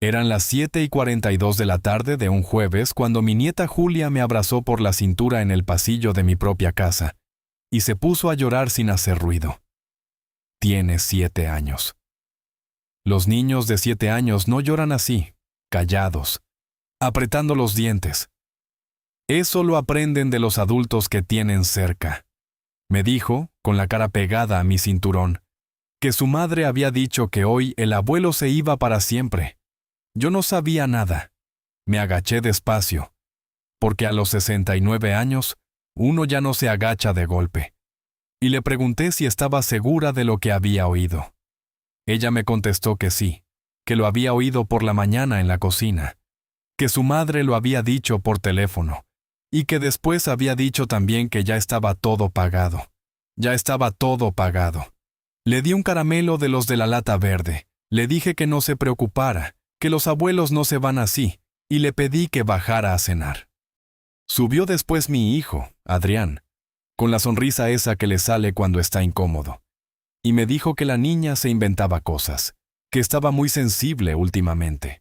Eran las 7:42 de la tarde de un jueves cuando mi nieta Julia me abrazó por la cintura en el pasillo de mi propia casa y se puso a llorar sin hacer ruido. Tiene 7 años. Los niños de 7 años no lloran así, callados, apretando los dientes. Eso lo aprenden de los adultos que tienen cerca. Me dijo, con la cara pegada a mi cinturón, que su madre había dicho que hoy el abuelo se iba para siempre. Yo no sabía nada. Me agaché despacio, porque a los 69 años, uno ya no se agacha de golpe. Y le pregunté si estaba segura de lo que había oído. Ella me contestó que sí, que lo había oído por la mañana en la cocina, que su madre lo había dicho por teléfono, y que después había dicho también que ya estaba todo pagado. Ya estaba todo pagado. Le di un caramelo de los de la lata verde. Le dije que no se preocupara, que los abuelos no se van así, y le pedí que bajara a cenar. Subió después mi hijo, Adrián, con la sonrisa esa que le sale cuando está incómodo, y me dijo que la niña se inventaba cosas, que estaba muy sensible últimamente.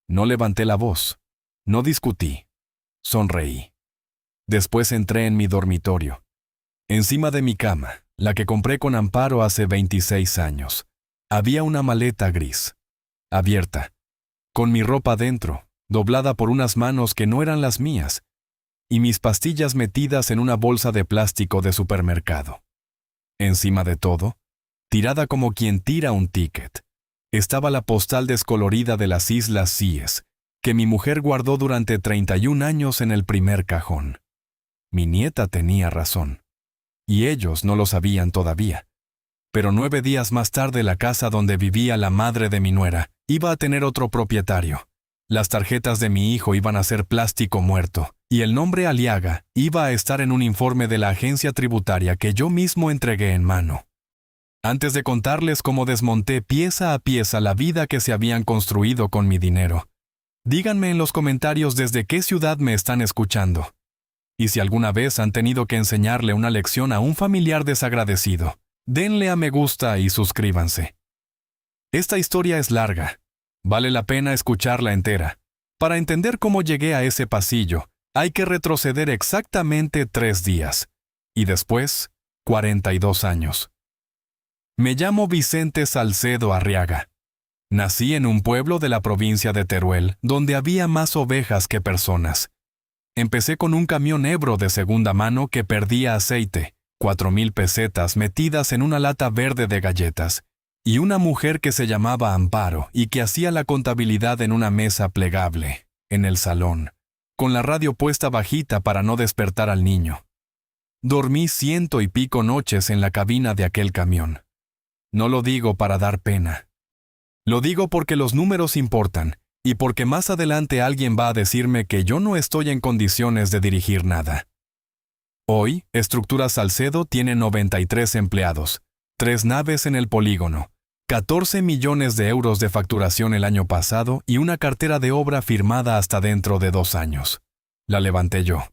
No levanté la voz, no discutí, sonreí. Después entré en mi dormitorio. Encima de mi cama, la que compré con Amparo hace 26 años, había una maleta gris, abierta, con mi ropa dentro, doblada por unas manos que no eran las mías, y mis pastillas metidas en una bolsa de plástico de supermercado. Encima de todo, tirada como quien tira un ticket, estaba la postal descolorida de las Islas Cíes, que mi mujer guardó durante 31 años en el primer cajón. Mi nieta tenía razón, y ellos no lo sabían todavía. Pero 9 días más tarde la casa donde vivía la madre de mi nuera iba a tener otro propietario. Las tarjetas de mi hijo iban a ser plástico muerto, y el nombre Aliaga iba a estar en un informe de la agencia tributaria que yo mismo entregué en mano. Antes de contarles cómo desmonté pieza a pieza la vida que se habían construido con mi dinero, díganme en los comentarios desde qué ciudad me están escuchando. Y si alguna vez han tenido que enseñarle una lección a un familiar desagradecido, denle a me gusta y suscríbanse. Esta historia es larga. Vale la pena escucharla entera. Para entender cómo llegué a ese pasillo, hay que retroceder exactamente 3 días. Y después, 42 años. Me llamo Vicente Salcedo Arriaga. Nací en un pueblo de la provincia de Teruel, donde había más ovejas que personas. Empecé con un camión Ebro de segunda mano que perdía aceite, 4,000 pesetas metidas en una lata verde de galletas, y una mujer que se llamaba Amparo y que hacía la contabilidad en una mesa plegable, en el salón, con la radio puesta bajita para no despertar al niño. Dormí 100 y pico noches en la cabina de aquel camión. No lo digo para dar pena. Lo digo porque los números importan, y porque más adelante alguien va a decirme que yo no estoy en condiciones de dirigir nada. Hoy, Estructuras Salcedo tiene 93 empleados, 3 naves en el polígono, 14 millones de euros de facturación el año pasado y una cartera de obra firmada hasta dentro de 2 años. La levanté yo.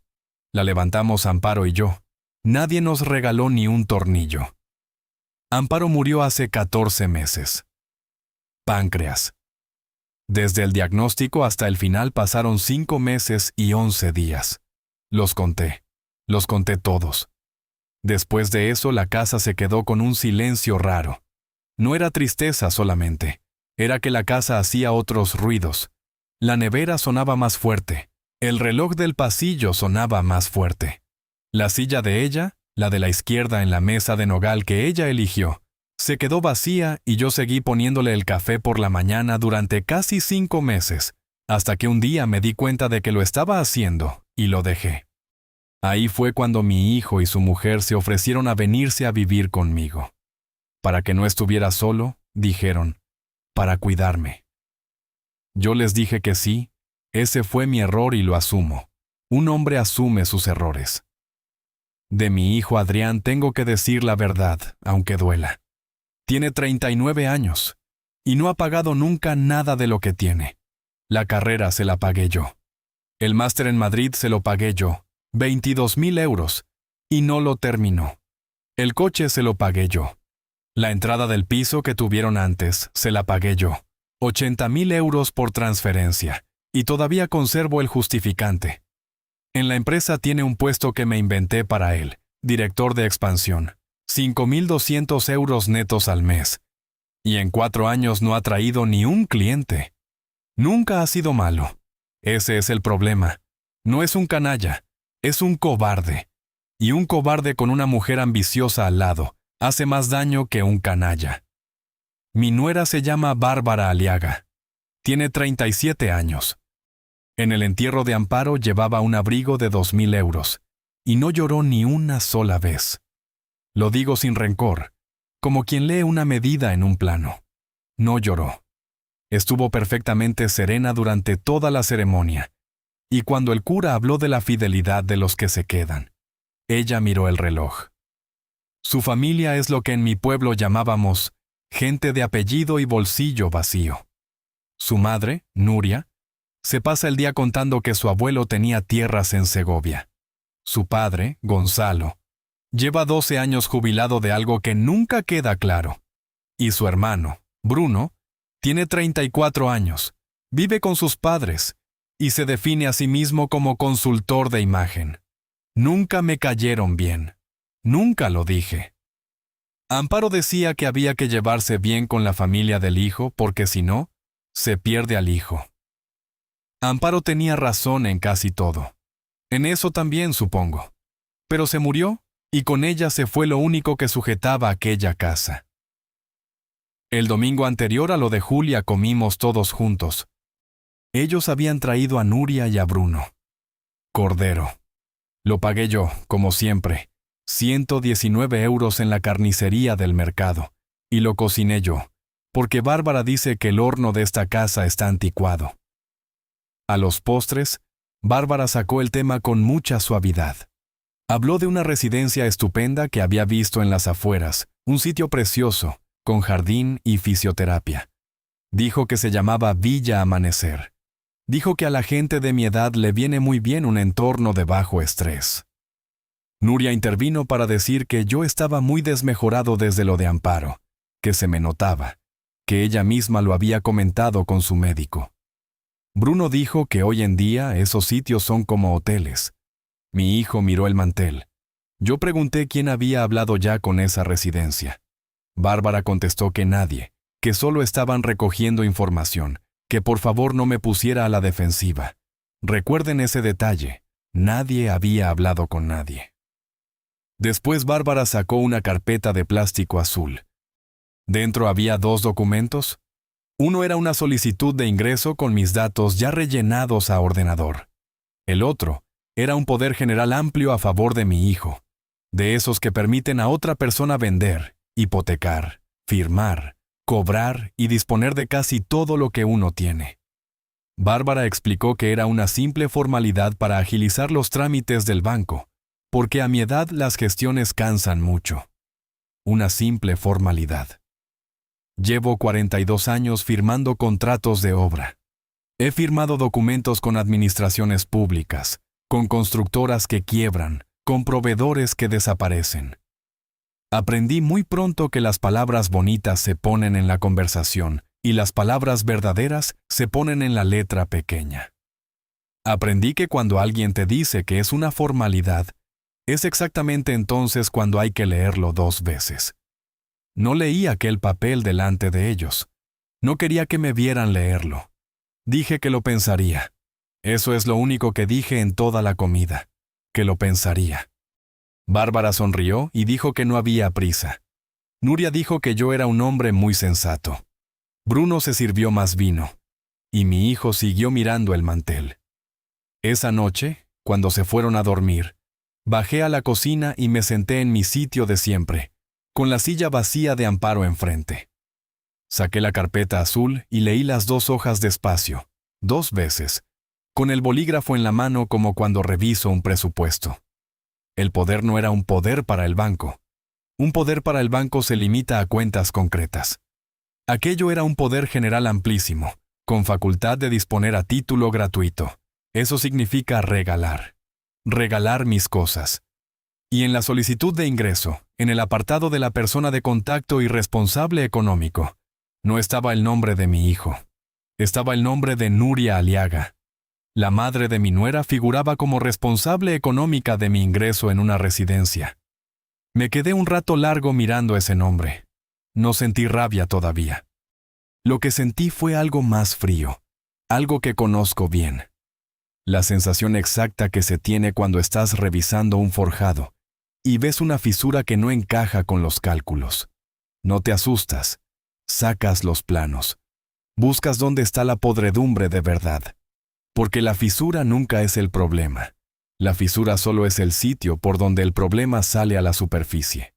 La levantamos Amparo y yo. Nadie nos regaló ni un tornillo. Amparo murió hace 14 meses. Páncreas. Desde el diagnóstico hasta el final pasaron 5 meses y 11 días. Los conté todos. Después de eso la casa se quedó con un silencio raro. No era tristeza solamente, era que la casa hacía otros ruidos. La nevera sonaba más fuerte, el reloj del pasillo sonaba más fuerte. La silla de ella, la de la izquierda en la mesa de nogal que ella eligió, se quedó vacía y yo seguí poniéndole el café por la mañana durante casi 5 meses, hasta que un día me di cuenta de que lo estaba haciendo y lo dejé. Ahí fue cuando mi hijo y su mujer se ofrecieron a venirse a vivir conmigo. Para que no estuviera solo, dijeron, para cuidarme. Yo les dije que sí, ese fue mi error y lo asumo. Un hombre asume sus errores. De mi hijo Adrián tengo que decir la verdad, aunque duela. Tiene 39 años y no ha pagado nunca nada de lo que tiene. La carrera se la pagué yo. El máster en Madrid se lo pagué yo, 22,000 euros, y no lo terminó. El coche se lo pagué yo. La entrada del piso que tuvieron antes se la pagué yo, 80.000 euros por transferencia, y todavía conservo el justificante. En la empresa tiene un puesto que me inventé para él, director de expansión, 5.200 euros netos al mes. Y en 4 años no ha traído ni un cliente. Nunca ha sido malo. Ese es el problema. No es un canalla, es un cobarde. Y un cobarde con una mujer ambiciosa al lado hace más daño que un canalla. Mi nuera se llama Bárbara Aliaga. Tiene 37 años. En el entierro de Amparo llevaba un abrigo de 2.000 euros, y no lloró ni una sola vez. Lo digo sin rencor, como quien lee una medida en un plano. No lloró. Estuvo perfectamente serena durante toda la ceremonia, y cuando el cura habló de la fidelidad de los que se quedan, ella miró el reloj. Su familia es lo que en mi pueblo llamábamos gente de apellido y bolsillo vacío. Su madre, Nuria, se pasa el día contando que su abuelo tenía tierras en Segovia. Su padre, Gonzalo, lleva 12 años jubilado de algo que nunca queda claro. Y su hermano, Bruno, tiene 34 años, vive con sus padres y se define a sí mismo como consultor de imagen. Nunca me cayeron bien. Nunca lo dije. Amparo decía que había que llevarse bien con la familia del hijo porque si no, se pierde al hijo. Amparo tenía razón en casi todo. En eso también, supongo. Pero se murió, y con ella se fue lo único que sujetaba aquella casa. El domingo anterior a lo de Julia comimos todos juntos. Ellos habían traído a Nuria y a Bruno. Cordero. Lo pagué yo, como siempre, 119 euros en la carnicería del mercado, y lo cociné yo, porque Bárbara dice que el horno de esta casa está anticuado. A los postres, Bárbara sacó el tema con mucha suavidad. Habló de una residencia estupenda que había visto en las afueras, un sitio precioso, con jardín y fisioterapia. Dijo que se llamaba Villa Amanecer. Dijo que a la gente de mi edad le viene muy bien un entorno de bajo estrés. Nuria intervino para decir que yo estaba muy desmejorado desde lo de Amparo, que se me notaba, que ella misma lo había comentado con su médico. Bruno dijo que hoy en día esos sitios son como hoteles. Mi hijo miró el mantel. Yo pregunté quién había hablado ya con esa residencia. Bárbara contestó que nadie, que solo estaban recogiendo información, que por favor no me pusiera a la defensiva. Recuerden ese detalle, nadie había hablado con nadie. Después Bárbara sacó una carpeta de plástico azul. Dentro había 2 documentos. Uno era una solicitud de ingreso con mis datos ya rellenados a ordenador. El otro era un poder general amplio a favor de mi hijo, de esos que permiten a otra persona vender, hipotecar, firmar, cobrar y disponer de casi todo lo que uno tiene. Bárbara explicó que era una simple formalidad para agilizar los trámites del banco, porque a mi edad las gestiones cansan mucho. Una simple formalidad. Llevo 42 años firmando contratos de obra. He firmado documentos con administraciones públicas, con constructoras que quiebran, con proveedores que desaparecen. Aprendí muy pronto que las palabras bonitas se ponen en la conversación y las palabras verdaderas se ponen en la letra pequeña. Aprendí que cuando alguien te dice que es una formalidad, es exactamente entonces cuando hay que leerlo 2 veces. No leí aquel papel delante de ellos. No quería que me vieran leerlo. Dije que lo pensaría. Eso es lo único que dije en toda la comida, que lo pensaría. Bárbara sonrió y dijo que no había prisa. Nuria dijo que yo era un hombre muy sensato. Bruno se sirvió más vino, y mi hijo siguió mirando el mantel. Esa noche, cuando se fueron a dormir, bajé a la cocina y me senté en mi sitio de siempre, con la silla vacía de Amparo enfrente. Saqué la carpeta azul y leí las 2 hojas despacio, 2 veces, con el bolígrafo en la mano como cuando reviso un presupuesto. El poder no era un poder para el banco. Un poder para el banco se limita a cuentas concretas. Aquello era un poder general amplísimo, con facultad de disponer a título gratuito. Eso significa regalar. Regalar mis cosas. Y en la solicitud de ingreso, en el apartado de la persona de contacto y responsable económico, no estaba el nombre de mi hijo. Estaba el nombre de Nuria Aliaga. La madre de mi nuera figuraba como responsable económica de mi ingreso en una residencia. Me quedé un rato largo mirando ese nombre. No sentí rabia todavía. Lo que sentí fue algo más frío, algo que conozco bien. La sensación exacta que se tiene cuando estás revisando un forjado y ves una fisura que no encaja con los cálculos. No te asustas, sacas los planos, buscas dónde está la podredumbre de verdad. Porque la fisura nunca es el problema. La fisura solo es el sitio por donde el problema sale a la superficie.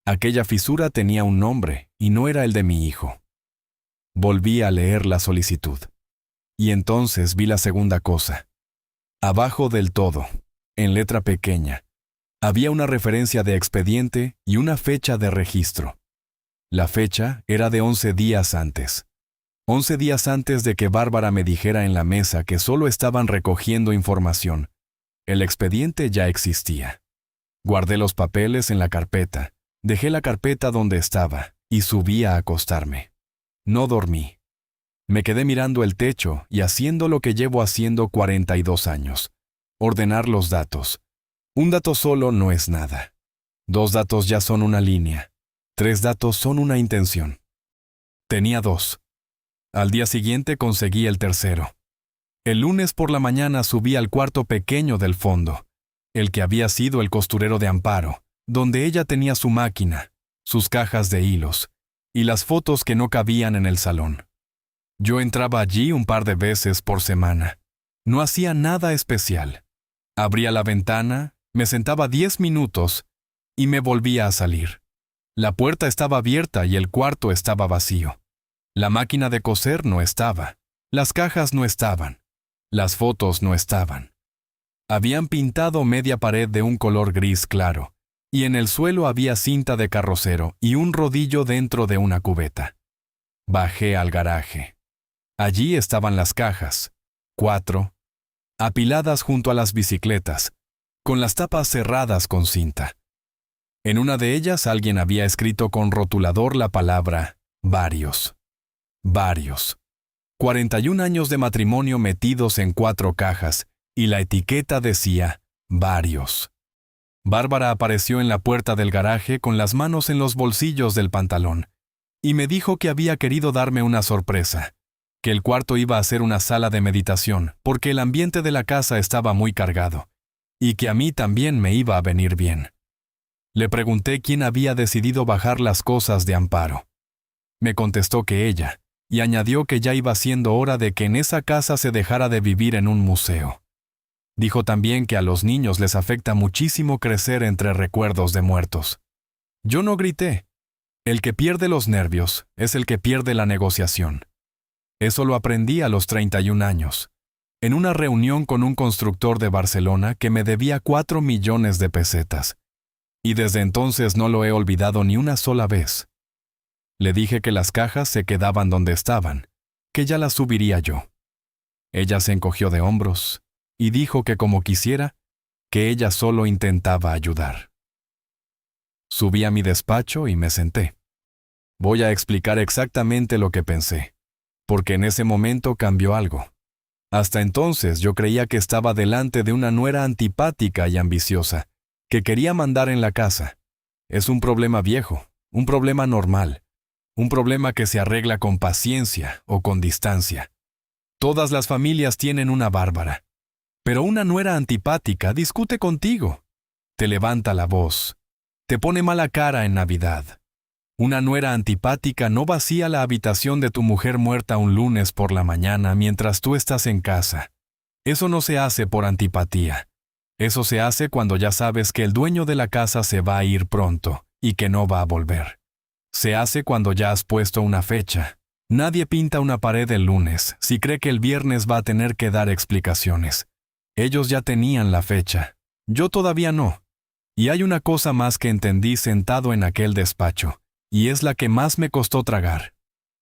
Aquella fisura tenía un nombre y no era el de mi hijo. Volví a leer la solicitud. Y entonces vi la segunda cosa. Abajo del todo, en letra pequeña, había una referencia de expediente y una fecha de registro. La fecha era de 11 días antes. 11 días antes de que Bárbara me dijera en la mesa que solo estaban recogiendo información. El expediente ya existía. Guardé los papeles en la carpeta, dejé la carpeta donde estaba y subí a acostarme. No dormí. Me quedé mirando el techo y haciendo lo que llevo haciendo 42 años. Ordenar los datos. Un dato solo no es nada. 2 datos ya son una línea. 3 datos son una intención. Tenía 2. Al día siguiente conseguí el tercero. El lunes por la mañana subí al cuarto pequeño del fondo, el que había sido el costurero de Amparo, donde ella tenía su máquina, sus cajas de hilos y las fotos que no cabían en el salón. Yo entraba allí un par de veces por semana. No hacía nada especial. Abría la ventana, me sentaba 10 minutos y me volvía a salir. La puerta estaba abierta y el cuarto estaba vacío. La máquina de coser no estaba. Las cajas no estaban. Las fotos no estaban. Habían pintado media pared de un color gris claro, y en el suelo había cinta de carrocero y un rodillo dentro de una cubeta. Bajé al garaje. Allí estaban las cajas, 4, apiladas junto a las bicicletas, con las tapas cerradas con cinta. En una de ellas alguien había escrito con rotulador la palabra varios. Varios. 41 años de matrimonio metidos en 4 cajas, y la etiqueta decía varios. Bárbara apareció en la puerta del garaje con las manos en los bolsillos del pantalón, y me dijo que había querido darme una sorpresa, que el cuarto iba a ser una sala de meditación, porque el ambiente de la casa estaba muy cargado, y que a mí también me iba a venir bien. Le pregunté quién había decidido bajar las cosas de Amparo. Me contestó que ella, y añadió que ya iba siendo hora de que en esa casa se dejara de vivir en un museo. Dijo también que a los niños les afecta muchísimo crecer entre recuerdos de muertos. Yo no grité. El que pierde los nervios es el que pierde la negociación. Eso lo aprendí a los 31 años, en una reunión con un constructor de Barcelona que me debía 4 millones de pesetas. Y desde entonces no lo he olvidado ni una sola vez. Le dije que las cajas se quedaban donde estaban, que ya las subiría yo. Ella se encogió de hombros y dijo que como quisiera, que ella solo intentaba ayudar. Subí a mi despacho y me senté. Voy a explicar exactamente lo que pensé, porque en ese momento cambió algo. Hasta entonces yo creía que estaba delante de una nuera antipática y ambiciosa, que quería mandar en la casa. Es un problema viejo, un problema normal. Un problema que se arregla con paciencia o con distancia. Todas las familias tienen una Bárbara. Pero una nuera antipática discute contigo. Te levanta la voz. Te pone mala cara en Navidad. Una nuera antipática no vacía la habitación de tu mujer muerta un lunes por la mañana mientras tú estás en casa. Eso no se hace por antipatía. Eso se hace cuando ya sabes que el dueño de la casa se va a ir pronto y que no va a volver. Se hace cuando ya has puesto una fecha. Nadie pinta una pared el lunes si cree que el viernes va a tener que dar explicaciones. Ellos ya tenían la fecha. Yo todavía no. Y hay una cosa más que entendí sentado en aquel despacho, y es la que más me costó tragar.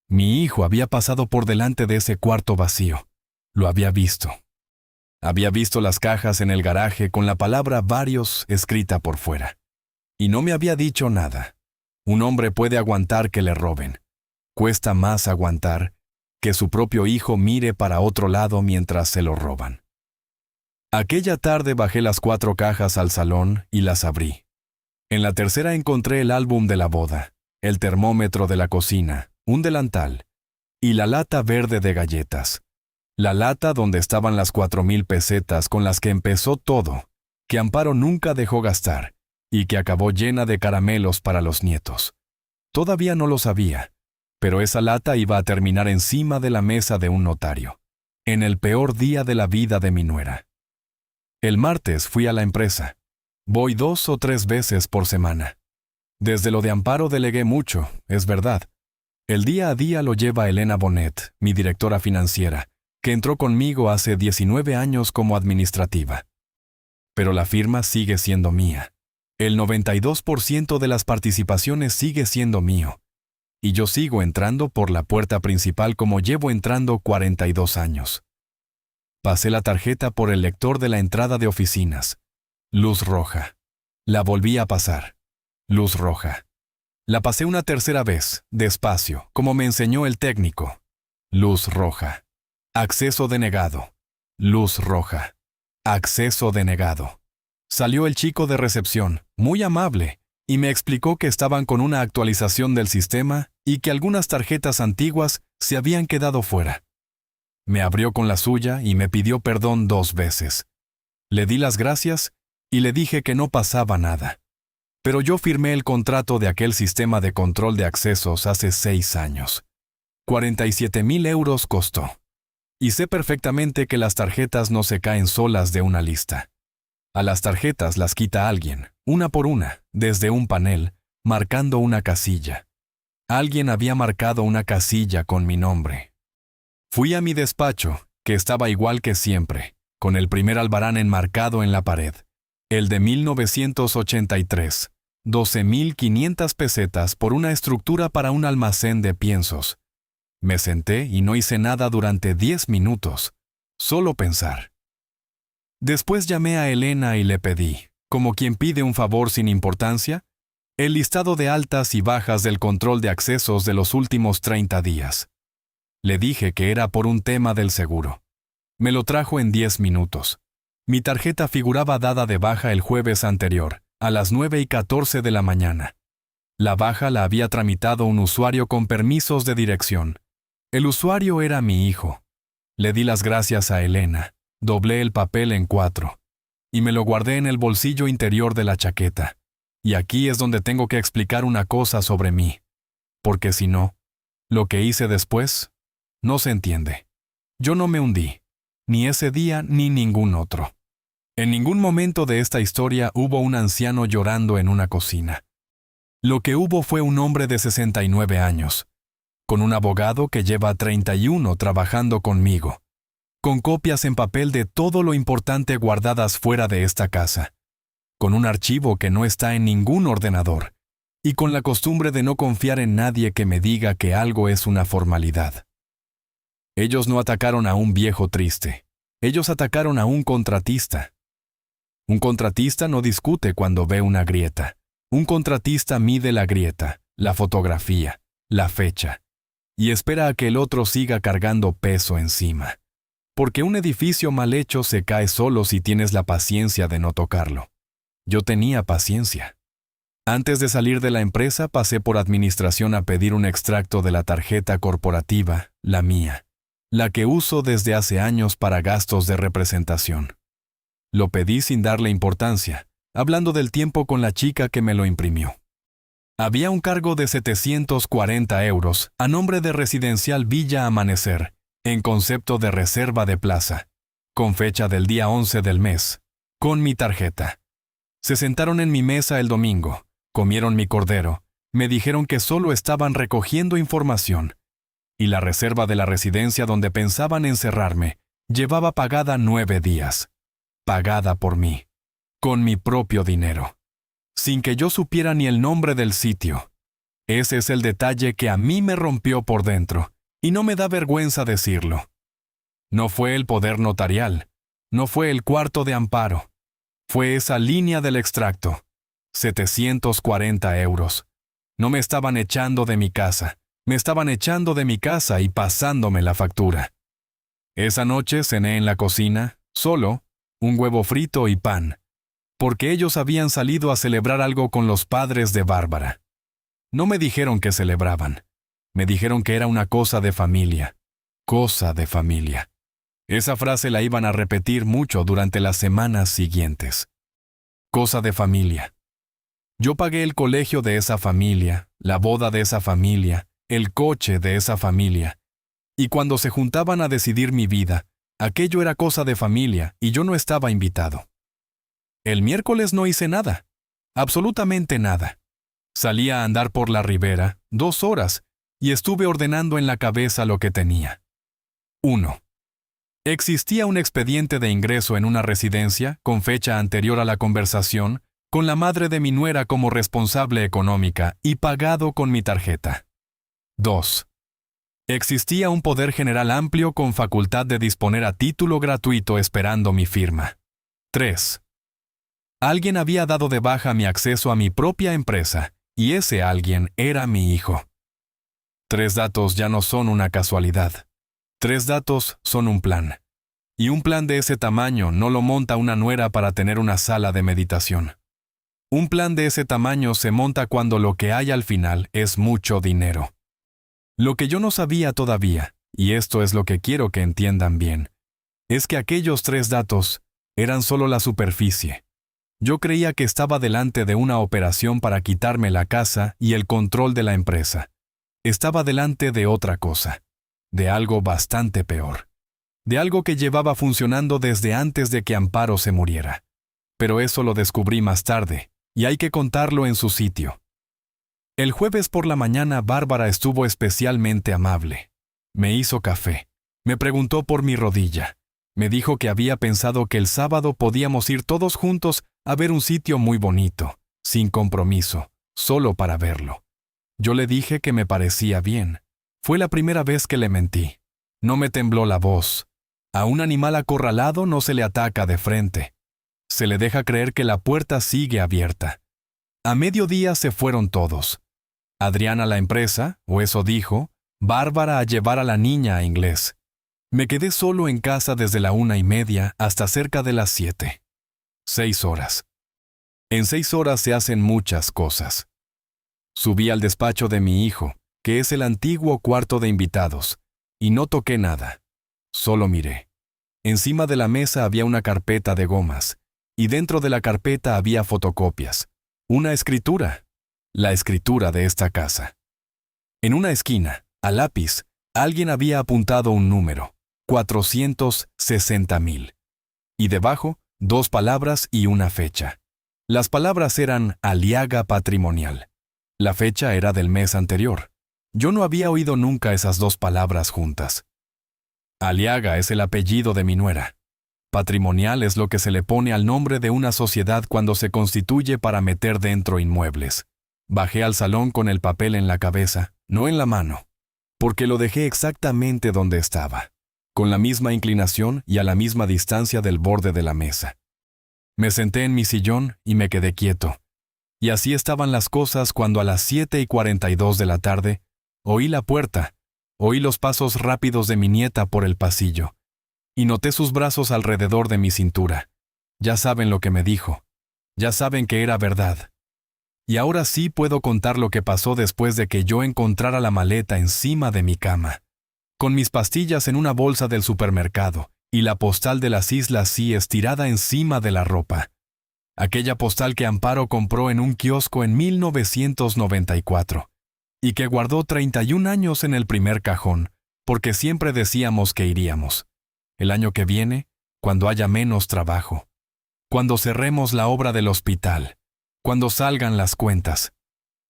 Mi hijo había pasado por delante de ese cuarto vacío. Lo había visto. Había visto las cajas en el garaje con la palabra varios escrita por fuera. Y no me había dicho nada. Un hombre puede aguantar que le roben. Cuesta más aguantar que su propio hijo mire para otro lado mientras se lo roban. Aquella tarde bajé las 4 cajas al salón y las abrí. En la tercera encontré el álbum de la boda, el termómetro de la cocina, un delantal y la lata verde de galletas. La lata donde estaban las 4,000 pesetas con las que empezó todo, que Amparo nunca dejó gastar y que acabó llena de caramelos para los nietos. Todavía no lo sabía, pero esa lata iba a terminar encima de la mesa de un notario, en el peor día de la vida de mi nuera. El martes fui a la empresa. Voy 2 o 3 veces por semana. Desde lo de Amparo delegué mucho, es verdad. El día a día lo lleva Elena Bonet, mi directora financiera, que entró conmigo hace 19 años como administrativa. Pero la firma sigue siendo mía. El 92% de las participaciones sigue siendo mío. Y yo sigo entrando por la puerta principal como llevo entrando 42 años. Pasé la tarjeta por el lector de la entrada de oficinas. Luz roja. La volví a pasar. Luz roja. La pasé una tercera vez, despacio, como me enseñó el técnico. Luz roja. Acceso denegado. Luz roja. Acceso denegado. Salió el chico de recepción, muy amable, y me explicó que estaban con una actualización del sistema y que algunas tarjetas antiguas se habían quedado fuera. Me abrió con la suya y me pidió perdón 2 veces. Le di las gracias y le dije que no pasaba nada. Pero yo firmé el contrato de aquel sistema de control de accesos hace 6 años. 47,000 euros costó. Y sé perfectamente que las tarjetas no se caen solas de una lista. A las tarjetas las quita alguien, una por una, desde un panel, marcando una casilla. Alguien había marcado una casilla con mi nombre. Fui a mi despacho, que estaba igual que siempre, con el primer albarán enmarcado en la pared, el de 1983, 12,500 pesetas por una estructura para un almacén de piensos. Me senté y no hice nada durante 10 minutos, solo pensar. Después llamé a Elena y le pedí, como quien pide un favor sin importancia, el listado de altas y bajas del control de accesos de los últimos 30 días. Le dije que era por un tema del seguro. Me lo trajo en 10 minutos. Mi tarjeta figuraba dada de baja el jueves anterior, a las 9:14 de la mañana. La baja la había tramitado un usuario con permisos de dirección. El usuario era mi hijo. Le di las gracias a Elena. Doblé el papel en 4 y me lo guardé en el bolsillo interior de la chaqueta. Y aquí es donde tengo que explicar una cosa sobre mí, porque si no, lo que hice después no se entiende. Yo no me hundí, ni ese día ni ningún otro. En ningún momento de esta historia hubo un anciano llorando en una cocina. Lo que hubo fue un hombre de 69 años, con un abogado que lleva 31 trabajando conmigo, con copias en papel de todo lo importante guardadas fuera de esta casa, con un archivo que no está en ningún ordenador, y con la costumbre de no confiar en nadie que me diga que algo es una formalidad. Ellos no atacaron a un viejo triste, ellos atacaron a un contratista. Un contratista no discute cuando ve una grieta. Un contratista mide la grieta, la fotografía, la fecha, y espera a que el otro siga cargando peso encima. Porque un edificio mal hecho se cae solo si tienes la paciencia de no tocarlo. Yo tenía paciencia. Antes de salir de la empresa pasé por administración a pedir un extracto de la tarjeta corporativa, la mía, la que uso desde hace años para gastos de representación. Lo pedí sin darle importancia, hablando del tiempo con la chica que me lo imprimió. Había un cargo de 740 euros a nombre de Residencial Villa Amanecer, en concepto de reserva de plaza, con fecha del día 11 del mes, con mi tarjeta. Se sentaron en mi mesa el domingo, comieron mi cordero, me dijeron que solo estaban recogiendo información, y la reserva de la residencia donde pensaban encerrarme llevaba pagada 9 días, pagada por mí, con mi propio dinero, sin que yo supiera ni el nombre del sitio. Ese es el detalle que a mí me rompió por dentro, y no me da vergüenza decirlo. No fue el poder notarial, no fue el cuarto de amparo, fue esa línea del extracto. 740 euros. No me estaban echando de mi casa, Me estaban echando de mi casa y pasándome la factura. Esa noche cené en la cocina, solo, un huevo frito y pan, porque ellos habían salido a celebrar algo con los padres de Bárbara. No me dijeron que celebraban. Me dijeron que era una cosa de familia. Cosa de familia. Esa frase la iban a repetir mucho durante las semanas siguientes. Cosa de familia. Yo pagué el colegio de esa familia, la boda de esa familia, el coche de esa familia. Y cuando se juntaban a decidir mi vida, aquello era cosa de familia y yo no estaba invitado. El miércoles no hice nada. Absolutamente nada. Salí a andar por la ribera 2 horas y estuve ordenando en la cabeza lo que tenía. 1. Existía un expediente de ingreso en una residencia, con fecha anterior a la conversación, con la madre de mi nuera como responsable económica y pagado con mi tarjeta. 2. Existía un poder general amplio con facultad de disponer a título gratuito esperando mi firma. 3. Alguien había dado de baja mi acceso a mi propia empresa, y ese alguien era mi hijo. 3 datos ya no son una casualidad. 3 datos son un plan. Y un plan de ese tamaño no lo monta una nuera para tener una sala de meditación. Un plan de ese tamaño se monta cuando lo que hay al final es mucho dinero. Lo que yo no sabía todavía, y esto es lo que quiero que entiendan bien, es que aquellos 3 datos eran solo la superficie. Yo creía que estaba delante de una operación para quitarme la casa y el control de la empresa. Estaba delante de otra cosa, de algo bastante peor, de algo que llevaba funcionando desde antes de que Amparo se muriera. Pero eso lo descubrí más tarde, y hay que contarlo en su sitio. El jueves por la mañana Bárbara estuvo especialmente amable. Me hizo café. Me preguntó por mi rodilla. Me dijo que había pensado que el sábado podíamos ir todos juntos a ver un sitio muy bonito, sin compromiso, solo para verlo. Yo le dije que me parecía bien. Fue la primera vez que le mentí. No me tembló la voz. A un animal acorralado no se le ataca de frente. Se le deja creer que la puerta sigue abierta. A mediodía se fueron todos. Adrián a la empresa, o eso dijo, Bárbara a llevar a la niña a inglés. Me quedé solo en casa desde la 1:30 hasta cerca de las 7. 6 horas. En 6 horas se hacen muchas cosas. Subí al despacho de mi hijo, que es el antiguo cuarto de invitados, y no toqué nada. Solo miré. Encima de la mesa había una carpeta de gomas, y dentro de la carpeta había fotocopias. Una escritura. La escritura de esta casa. En una esquina, a lápiz, alguien había apuntado un número, 460,000. Y debajo, 2 palabras y una fecha. Las palabras eran Aliaga Patrimonial. La fecha era del mes anterior. Yo no había oído nunca esas 2 palabras juntas. Aliaga es el apellido de mi nuera. Patrimonial es lo que se le pone al nombre de una sociedad cuando se constituye para meter dentro inmuebles. Bajé al salón con el papel en la cabeza, no en la mano, porque lo dejé exactamente donde estaba, con la misma inclinación y a la misma distancia del borde de la mesa. Me senté en mi sillón y me quedé quieto. Y así estaban las cosas cuando a las 7:42 de la tarde oí la puerta, oí los pasos rápidos de mi nieta por el pasillo, y noté sus brazos alrededor de mi cintura. Ya saben lo que me dijo. Ya saben que era verdad. Y ahora sí puedo contar lo que pasó después de que yo encontrara la maleta encima de mi cama, con mis pastillas en una bolsa del supermercado y la postal de las Islas Sea estirada encima de la ropa. Aquella postal que Amparo compró en un kiosco en 1994 y que guardó 31 años en el primer cajón, porque siempre decíamos que iríamos. El año que viene, cuando haya menos trabajo, cuando cerremos la obra del hospital, cuando salgan las cuentas.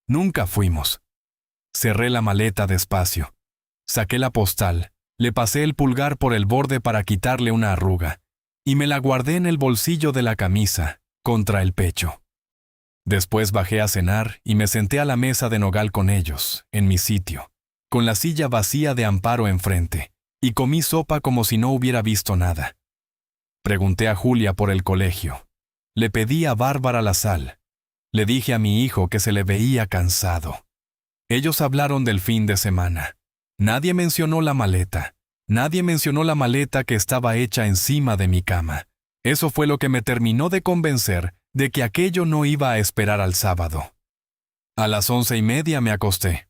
Nunca fuimos. Cerré la maleta despacio. Saqué la postal, le pasé el pulgar por el borde para quitarle una arruga, y me la guardé en el bolsillo de la camisa, contra el pecho. Después bajé a cenar y me senté a la mesa de nogal con ellos, en mi sitio, con la silla vacía de Amparo enfrente, y comí sopa como si no hubiera visto nada. Pregunté a Julia por el colegio. Le pedí a Bárbara la sal. Le dije a mi hijo que se le veía cansado. Ellos hablaron del fin de semana. Nadie mencionó la maleta. Nadie mencionó la maleta que estaba hecha encima de mi cama. Eso fue lo que me terminó de convencer de que aquello no iba a esperar al sábado. A las 11:30 me acosté.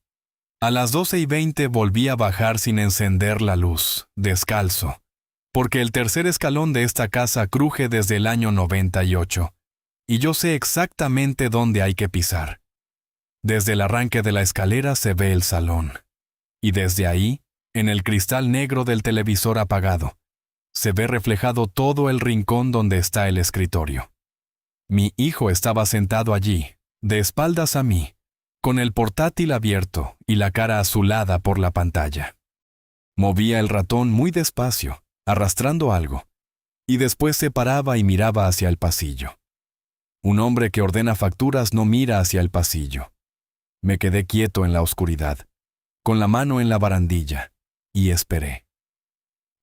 A las 12:20 volví a bajar sin encender la luz, descalzo, porque el tercer escalón de esta casa cruje desde el año 98, y yo sé exactamente dónde hay que pisar. Desde el arranque de la escalera se ve el salón, y desde ahí, en el cristal negro del televisor apagado, se ve reflejado todo el rincón donde está el escritorio. Mi hijo estaba sentado allí, de espaldas a mí, con el portátil abierto y la cara azulada por la pantalla. Movía el ratón muy despacio, arrastrando algo, y después se paraba y miraba hacia el pasillo. Un hombre que ordena facturas no mira hacia el pasillo. Me quedé quieto en la oscuridad, con la mano en la barandilla, y esperé.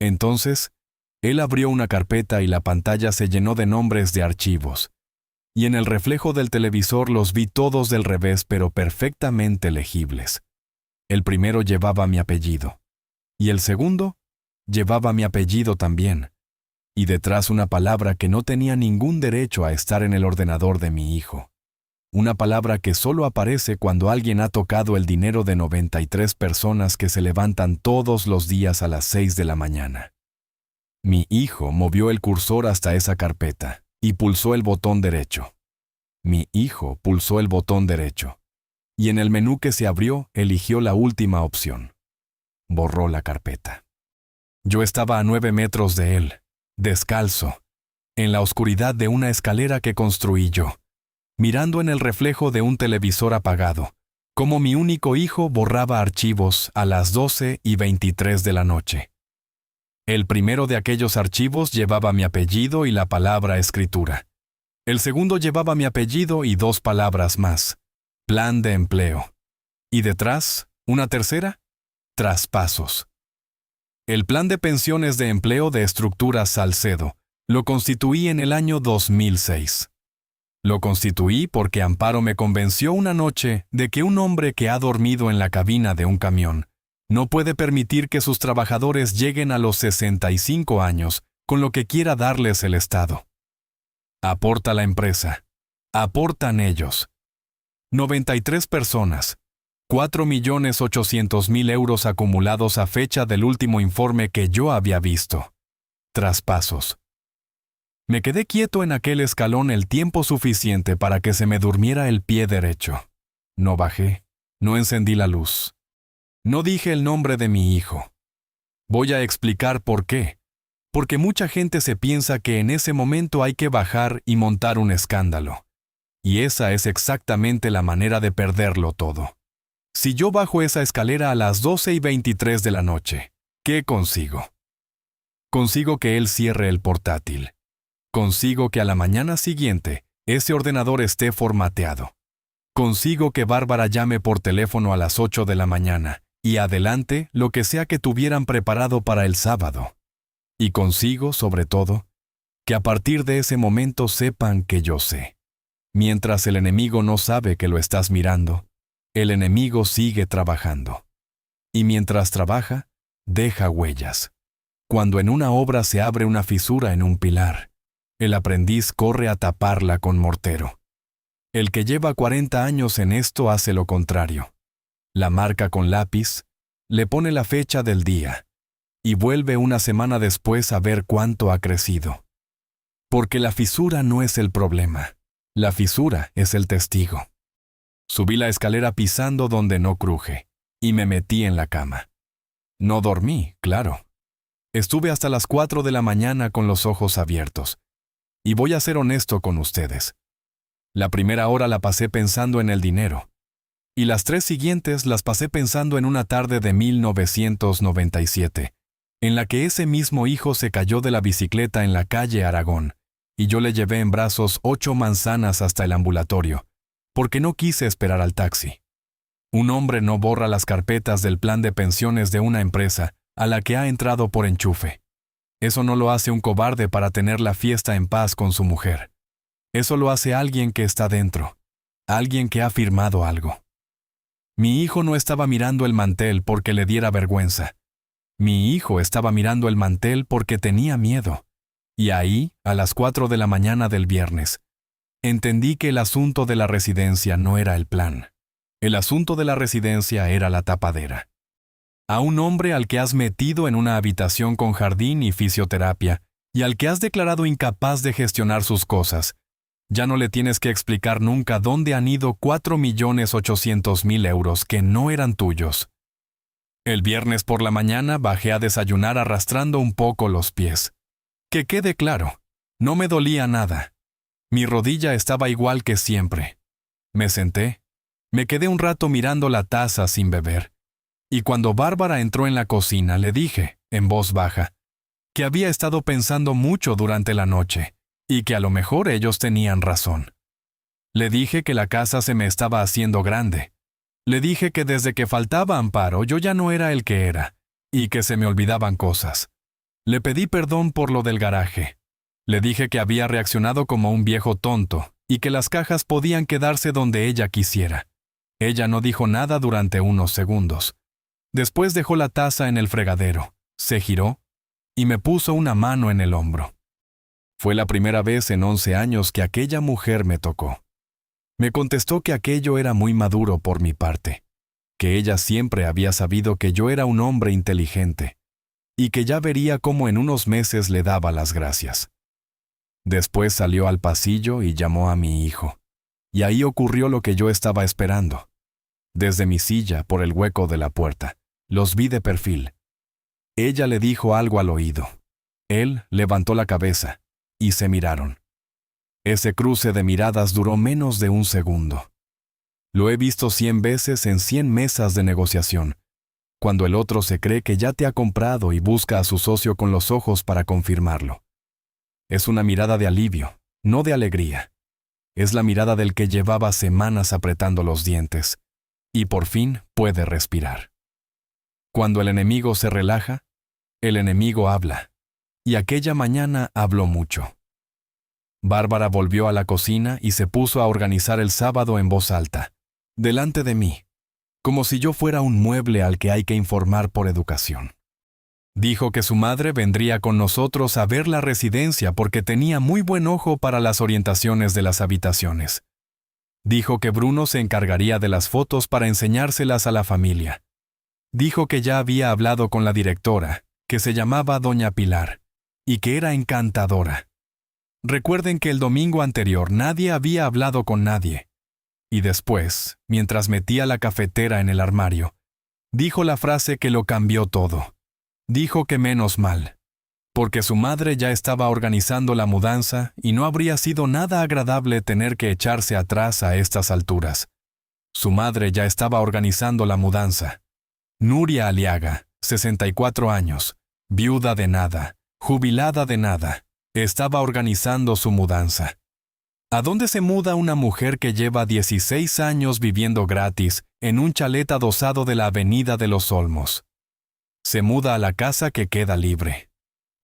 Entonces, él abrió una carpeta y la pantalla se llenó de nombres de archivos, y en el reflejo del televisor los vi todos del revés pero perfectamente legibles. El primero llevaba mi apellido, y el segundo llevaba mi apellido también, y detrás una palabra que no tenía ningún derecho a estar en el ordenador de mi hijo. Una palabra que solo aparece cuando alguien ha tocado el dinero de 93 personas que se levantan todos los días a las 6 de la mañana. Mi hijo movió el cursor hasta esa carpeta y pulsó el botón derecho. Mi hijo pulsó el botón derecho, y en el menú que se abrió eligió la última opción. Borró la carpeta. Yo estaba a 9 metros de él, descalzo, en la oscuridad de una escalera que construí yo, mirando en el reflejo de un televisor apagado, como mi único hijo borraba archivos a las 12:23 de la noche. El primero de aquellos archivos llevaba mi apellido y la palabra escritura. El segundo llevaba mi apellido y 2 palabras más, plan de empleo. Y detrás, una tercera, traspasos. El plan de pensiones de empleo de Estructuras Salcedo lo constituí en el año 2006. Lo constituí porque Amparo me convenció una noche de que un hombre que ha dormido en la cabina de un camión no puede permitir que sus trabajadores lleguen a los 65 años con lo que quiera darles el Estado. Aporta la empresa. Aportan ellos. 93 personas. 4.800.000 euros acumulados a fecha del último informe que yo había visto. Traspasos. Me quedé quieto en aquel escalón el tiempo suficiente para que se me durmiera el pie derecho. No bajé. No encendí la luz. No dije el nombre de mi hijo. Voy a explicar por qué. Porque mucha gente se piensa que en ese momento hay que bajar y montar un escándalo. Y esa es exactamente la manera de perderlo todo. Si yo bajo esa escalera a las 12:23 de la noche, ¿qué consigo? Consigo que él cierre el portátil. Consigo que a la mañana siguiente ese ordenador esté formateado. Consigo que Bárbara llame por teléfono a las 8 de la mañana y adelante lo que sea que tuvieran preparado para el sábado. Y consigo, sobre todo, que a partir de ese momento sepan que yo sé. Mientras el enemigo no sabe que lo estás mirando, el enemigo sigue trabajando. Y mientras trabaja, deja huellas. Cuando en una obra se abre una fisura en un pilar, el aprendiz corre a taparla con mortero. El que lleva 40 años en esto hace lo contrario. La marca con lápiz, le pone la fecha del día, y vuelve una semana después a ver cuánto ha crecido. Porque la fisura no es el problema, la fisura es el testigo. Subí la escalera pisando donde no cruje, y me metí en la cama. No dormí, claro. Estuve hasta las 4 de la mañana con los ojos abiertos. Y voy a ser honesto con ustedes. La primera hora la pasé pensando en el dinero. Y las 3 siguientes las pasé pensando en una tarde de 1997, en la que ese mismo hijo se cayó de la bicicleta en la calle Aragón, y yo le llevé en brazos 8 manzanas hasta el ambulatorio, porque no quise esperar al taxi. Un hombre no borra las carpetas del plan de pensiones de una empresa a la que ha entrado por enchufe. Eso no lo hace un cobarde para tener la fiesta en paz con su mujer. Eso lo hace alguien que está dentro, alguien que ha firmado algo. Mi hijo no estaba mirando el mantel porque le diera vergüenza. Mi hijo estaba mirando el mantel porque tenía miedo. Y ahí, a las 4 de la mañana del viernes, entendí que el asunto de la residencia no era el plan. El asunto de la residencia era la tapadera. A un hombre al que has metido en una habitación con jardín y fisioterapia, y al que has declarado incapaz de gestionar sus cosas, ya no le tienes que explicar nunca dónde han ido 4.800.000 euros que no eran tuyos. El viernes por la mañana bajé a desayunar arrastrando un poco los pies. Que quede claro, no me dolía nada. Mi rodilla estaba igual que siempre. Me senté. Me quedé un rato mirando la taza sin beber. Y cuando Bárbara entró en la cocina, le dije, en voz baja, que había estado pensando mucho durante la noche, y que a lo mejor ellos tenían razón. Le dije que la casa se me estaba haciendo grande. Le dije que desde que faltaba Amparo yo ya no era el que era, y que se me olvidaban cosas. Le pedí perdón por lo del garaje. Le dije que había reaccionado como un viejo tonto, y que las cajas podían quedarse donde ella quisiera. Ella no dijo nada durante unos segundos. Después dejó la taza en el fregadero, se giró, y me puso una mano en el hombro. Fue la primera vez en 11 años que aquella mujer me tocó. Me contestó que aquello era muy maduro por mi parte, que ella siempre había sabido que yo era un hombre inteligente, y que ya vería cómo en unos meses le daba las gracias. Después salió al pasillo y llamó a mi hijo, y ahí ocurrió lo que yo estaba esperando. Desde mi silla, por el hueco de la puerta, los vi de perfil. Ella le dijo algo al oído. Él levantó la cabeza, y se miraron. Ese cruce de miradas duró menos de un segundo. Lo he visto 100 veces en 100 mesas de negociación, cuando el otro se cree que ya te ha comprado y busca a su socio con los ojos para confirmarlo. Es una mirada de alivio, no de alegría. Es la mirada del que llevaba semanas apretando los dientes, y por fin puede respirar. Cuando el enemigo se relaja, el enemigo habla, y aquella mañana habló mucho. Bárbara volvió a la cocina y se puso a organizar el sábado en voz alta, delante de mí, como si yo fuera un mueble al que hay que informar por educación. Dijo que su madre vendría con nosotros a ver la residencia porque tenía muy buen ojo para las orientaciones de las habitaciones. Dijo que Bruno se encargaría de las fotos para enseñárselas a la familia. Dijo que ya había hablado con la directora, que se llamaba Doña Pilar, y que era encantadora. Recuerden que el domingo anterior nadie había hablado con nadie. Y después, mientras metía la cafetera en el armario, dijo la frase que lo cambió todo. Dijo que menos mal, porque su madre ya estaba organizando la mudanza y no habría sido nada agradable tener que echarse atrás a estas alturas. Su madre ya estaba organizando la mudanza. Nuria Aliaga, 64 años, viuda de nada, jubilada de nada, estaba organizando su mudanza. ¿A dónde se muda una mujer que lleva 16 años viviendo gratis en un chalet adosado de la Avenida de los Olmos? Se muda a la casa que queda libre.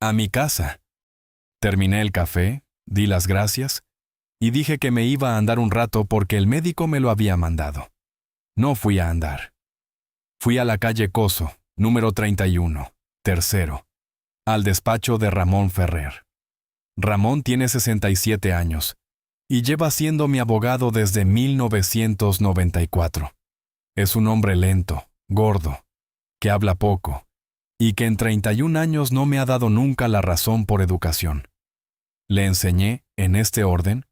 A mi casa. Terminé el café, di las gracias, y dije que me iba a andar un rato porque el médico me lo había mandado. No fui a andar. Fui a la calle Coso, número 31, tercero, al despacho de Ramón Ferrer. Ramón tiene 67 años y lleva siendo mi abogado desde 1994. Es un hombre lento, gordo, que habla poco y que en 31 años no me ha dado nunca la razón por educación. Le enseñé, en este orden,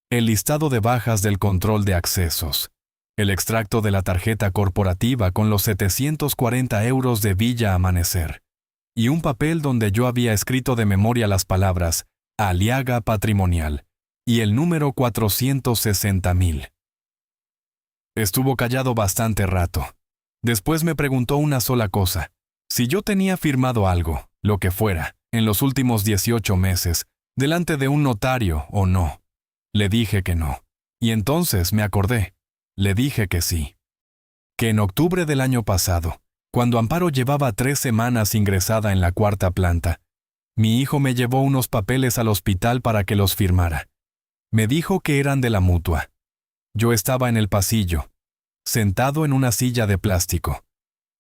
el listado de bajas del control de accesos, el extracto de la tarjeta corporativa con los 740 euros de Villa Amanecer, y un papel donde yo había escrito de memoria las palabras Aliaga Patrimonial y el número 460.000. Estuvo callado bastante rato. Después me preguntó una sola cosa: si yo tenía firmado algo, lo que fuera, en los últimos 18 meses, delante de un notario o no. Le dije que no. Y entonces me acordé. Le dije que sí. Que en octubre del año pasado, cuando Amparo llevaba 3 semanas ingresada en la 4ª planta, mi hijo me llevó unos papeles al hospital para que los firmara. Me dijo que eran de la mutua. Yo estaba en el pasillo. sentado en una silla de plástico,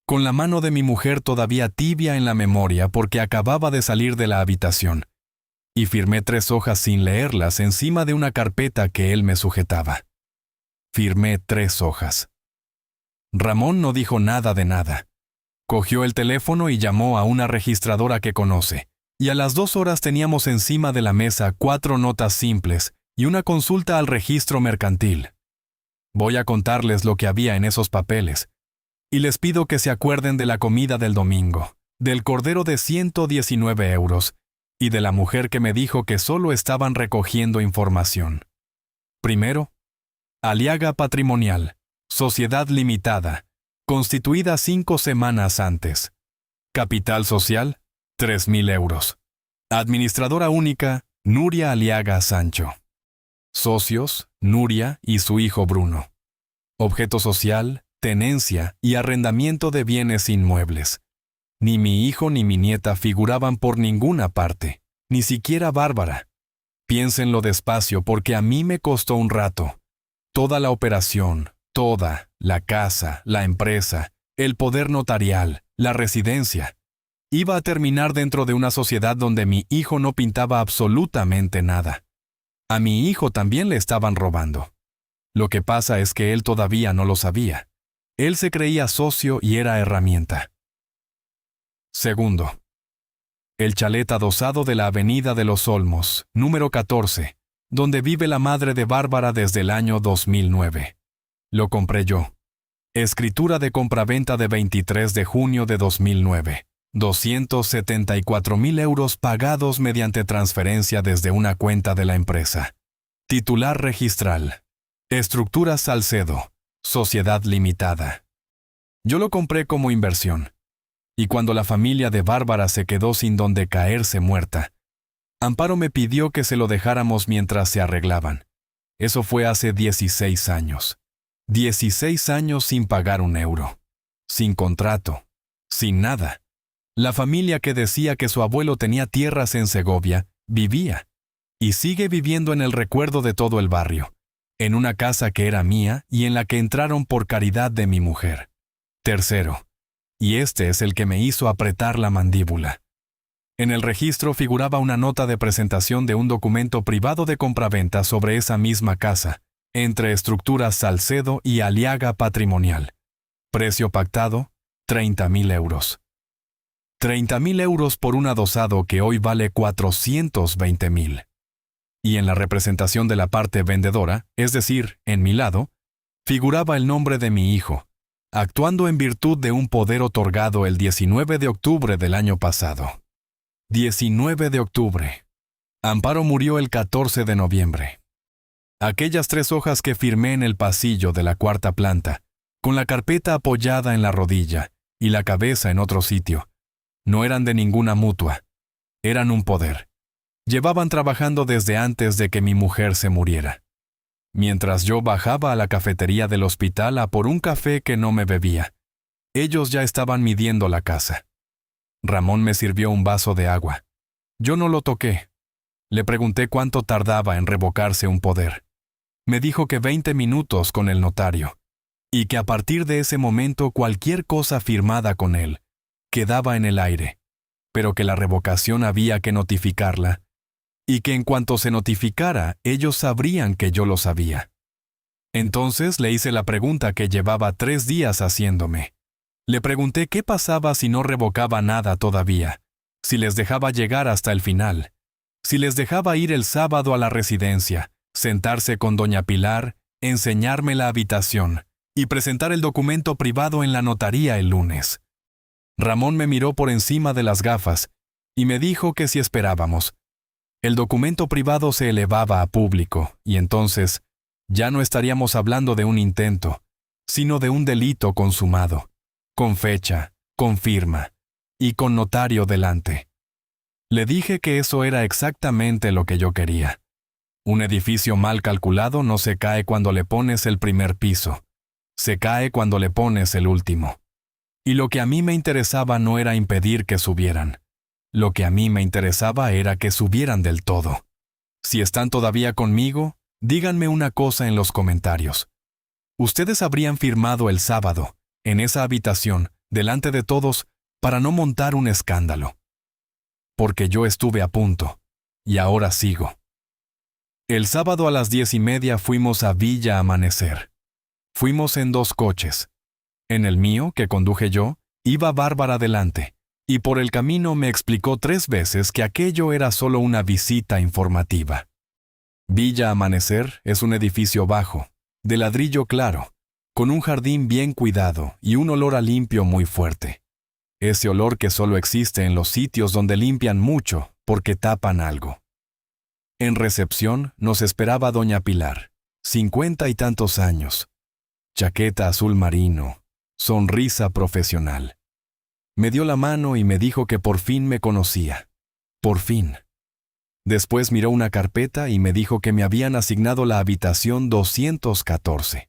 con la mano de mi mujer todavía tibia en la memoria porque acababa de salir de la habitación, y firmé 3 hojas sin leerlas encima de una carpeta que él me sujetaba. Firmé 3 hojas. Ramón no dijo nada de nada. Cogió el teléfono y llamó a una registradora que conoce, y a las 2 horas teníamos encima de la mesa 4 notas simples y una consulta al registro mercantil. Voy a contarles lo que había en esos papeles, y les pido que se acuerden de la comida del domingo, del cordero de 119 euros, y de la mujer que me dijo que solo estaban recogiendo información. Primero, Aliaga Patrimonial, Sociedad Limitada, constituida 5 semanas antes. Capital social, 3.000 euros. Administradora única, Nuria Aliaga Sancho. Socios, Nuria y su hijo Bruno. Objeto social, tenencia y arrendamiento de bienes inmuebles. Ni mi hijo ni mi nieta figuraban por ninguna parte, ni siquiera Bárbara. Piénsenlo despacio porque a mí me costó un rato. Toda la operación, toda, la casa, la empresa, el poder notarial, la residencia, iba a terminar dentro de una sociedad donde mi hijo no pintaba absolutamente nada. A mi hijo también le estaban robando. Lo que pasa es que él todavía no lo sabía. Él se creía socio y era herramienta. Segundo, el chalet adosado de la Avenida de los Olmos, número 14, donde vive la madre de Bárbara desde el año 2009. Lo compré yo. Escritura de compraventa de 23 de junio de 2009. 274.000 euros pagados mediante transferencia desde una cuenta de la empresa. Titular registral. Estructuras Salcedo. Sociedad Limitada. Yo lo compré como inversión. Y cuando la familia de Bárbara se quedó sin donde caerse muerta, Amparo me pidió que se lo dejáramos mientras se arreglaban. Eso fue hace 16 años. 16 años sin pagar un euro. Sin contrato. Sin nada. La familia que decía que su abuelo tenía tierras en Segovia, vivía. Y sigue viviendo en el recuerdo de todo el barrio. En una casa que era mía y en la que entraron por caridad de mi mujer. Tercero. Y este es el que me hizo apretar la mandíbula. En el registro figuraba una nota de presentación de un documento privado de compraventa sobre esa misma casa, entre Estructuras Salcedo y Aliaga Patrimonial. Precio pactado, 30.000 euros. 30.000 euros por un adosado que hoy vale 420.000. Y en la representación de la parte vendedora, es decir, en mi lado, figuraba el nombre de mi hijo, actuando en virtud de un poder otorgado el 19 de octubre del año pasado. 19 de octubre. Amparo murió el 14 de noviembre. Aquellas 3 hojas que firmé en el pasillo de la 4ª planta, con la carpeta apoyada en la rodilla y la cabeza en otro sitio, no eran de ninguna mutua. Eran un poder. Llevaban trabajando desde antes de que mi mujer se muriera. Mientras yo bajaba a la cafetería del hospital a por un café que no me bebía, ellos ya estaban midiendo la casa. Ramón me sirvió un vaso de agua. Yo no lo toqué. Le pregunté cuánto tardaba en revocarse un poder. Me dijo que 20 minutos con el notario, y que a partir de ese momento cualquier cosa firmada con él quedaba en el aire, pero que la revocación había que notificarla, y que en cuanto se notificara, ellos sabrían que yo lo sabía. Entonces le hice la pregunta que llevaba 3 días haciéndome. Le pregunté qué pasaba si no revocaba nada todavía, si les dejaba llegar hasta el final, si les dejaba ir el sábado a la residencia, sentarse con doña Pilar, enseñarme la habitación y presentar el documento privado en la notaría el lunes. Ramón me miró por encima de las gafas y me dijo que si esperábamos, el documento privado se elevaba a público y entonces ya no estaríamos hablando de un intento, sino de un delito consumado, con fecha, con firma y con notario delante. Le dije que eso era exactamente lo que yo quería. Un edificio mal calculado no se cae cuando le pones el primer piso, se cae cuando le pones el último. Y lo que a mí me interesaba no era impedir que subieran. Lo que a mí me interesaba era que subieran del todo. Si están todavía conmigo, díganme una cosa en los comentarios. Ustedes habrían firmado el sábado, en esa habitación, delante de todos, para no montar un escándalo. Porque yo estuve a punto, y ahora sigo. El sábado a las 10:30 fuimos a Villa Amanecer. Fuimos en 2 coches. En el mío, que conduje yo, iba Bárbara delante, y por el camino me explicó 3 veces que aquello era solo una visita informativa. Villa Amanecer es un edificio bajo, de ladrillo claro, con un jardín bien cuidado y un olor a limpio muy fuerte. Ese olor que solo existe en los sitios donde limpian mucho porque tapan algo. En recepción nos esperaba doña Pilar, 50 y tantos años, chaqueta azul marino, sonrisa profesional. Me dio la mano y me dijo que por fin me conocía. Por fin. Después miró una carpeta y me dijo que me habían asignado la habitación 214,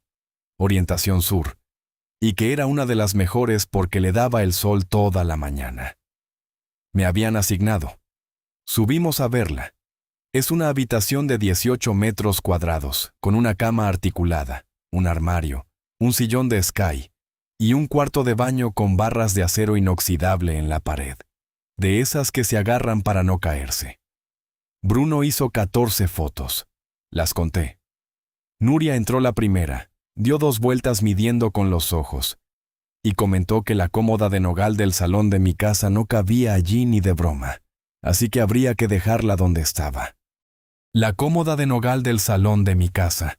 orientación sur, y que era una de las mejores porque le daba el sol toda la mañana. Me habían asignado. Subimos a verla. Es una habitación de 18 metros cuadrados, con una cama articulada, un armario, un sillón de Sky y un cuarto de baño con barras de acero inoxidable en la pared, de esas que se agarran para no caerse. Bruno hizo 14 fotos. Las conté. Nuria entró la primera, dio 2 vueltas midiendo con los ojos, y comentó que la cómoda de nogal del salón de mi casa no cabía allí ni de broma, así que habría que dejarla donde estaba. La cómoda de nogal del salón de mi casa.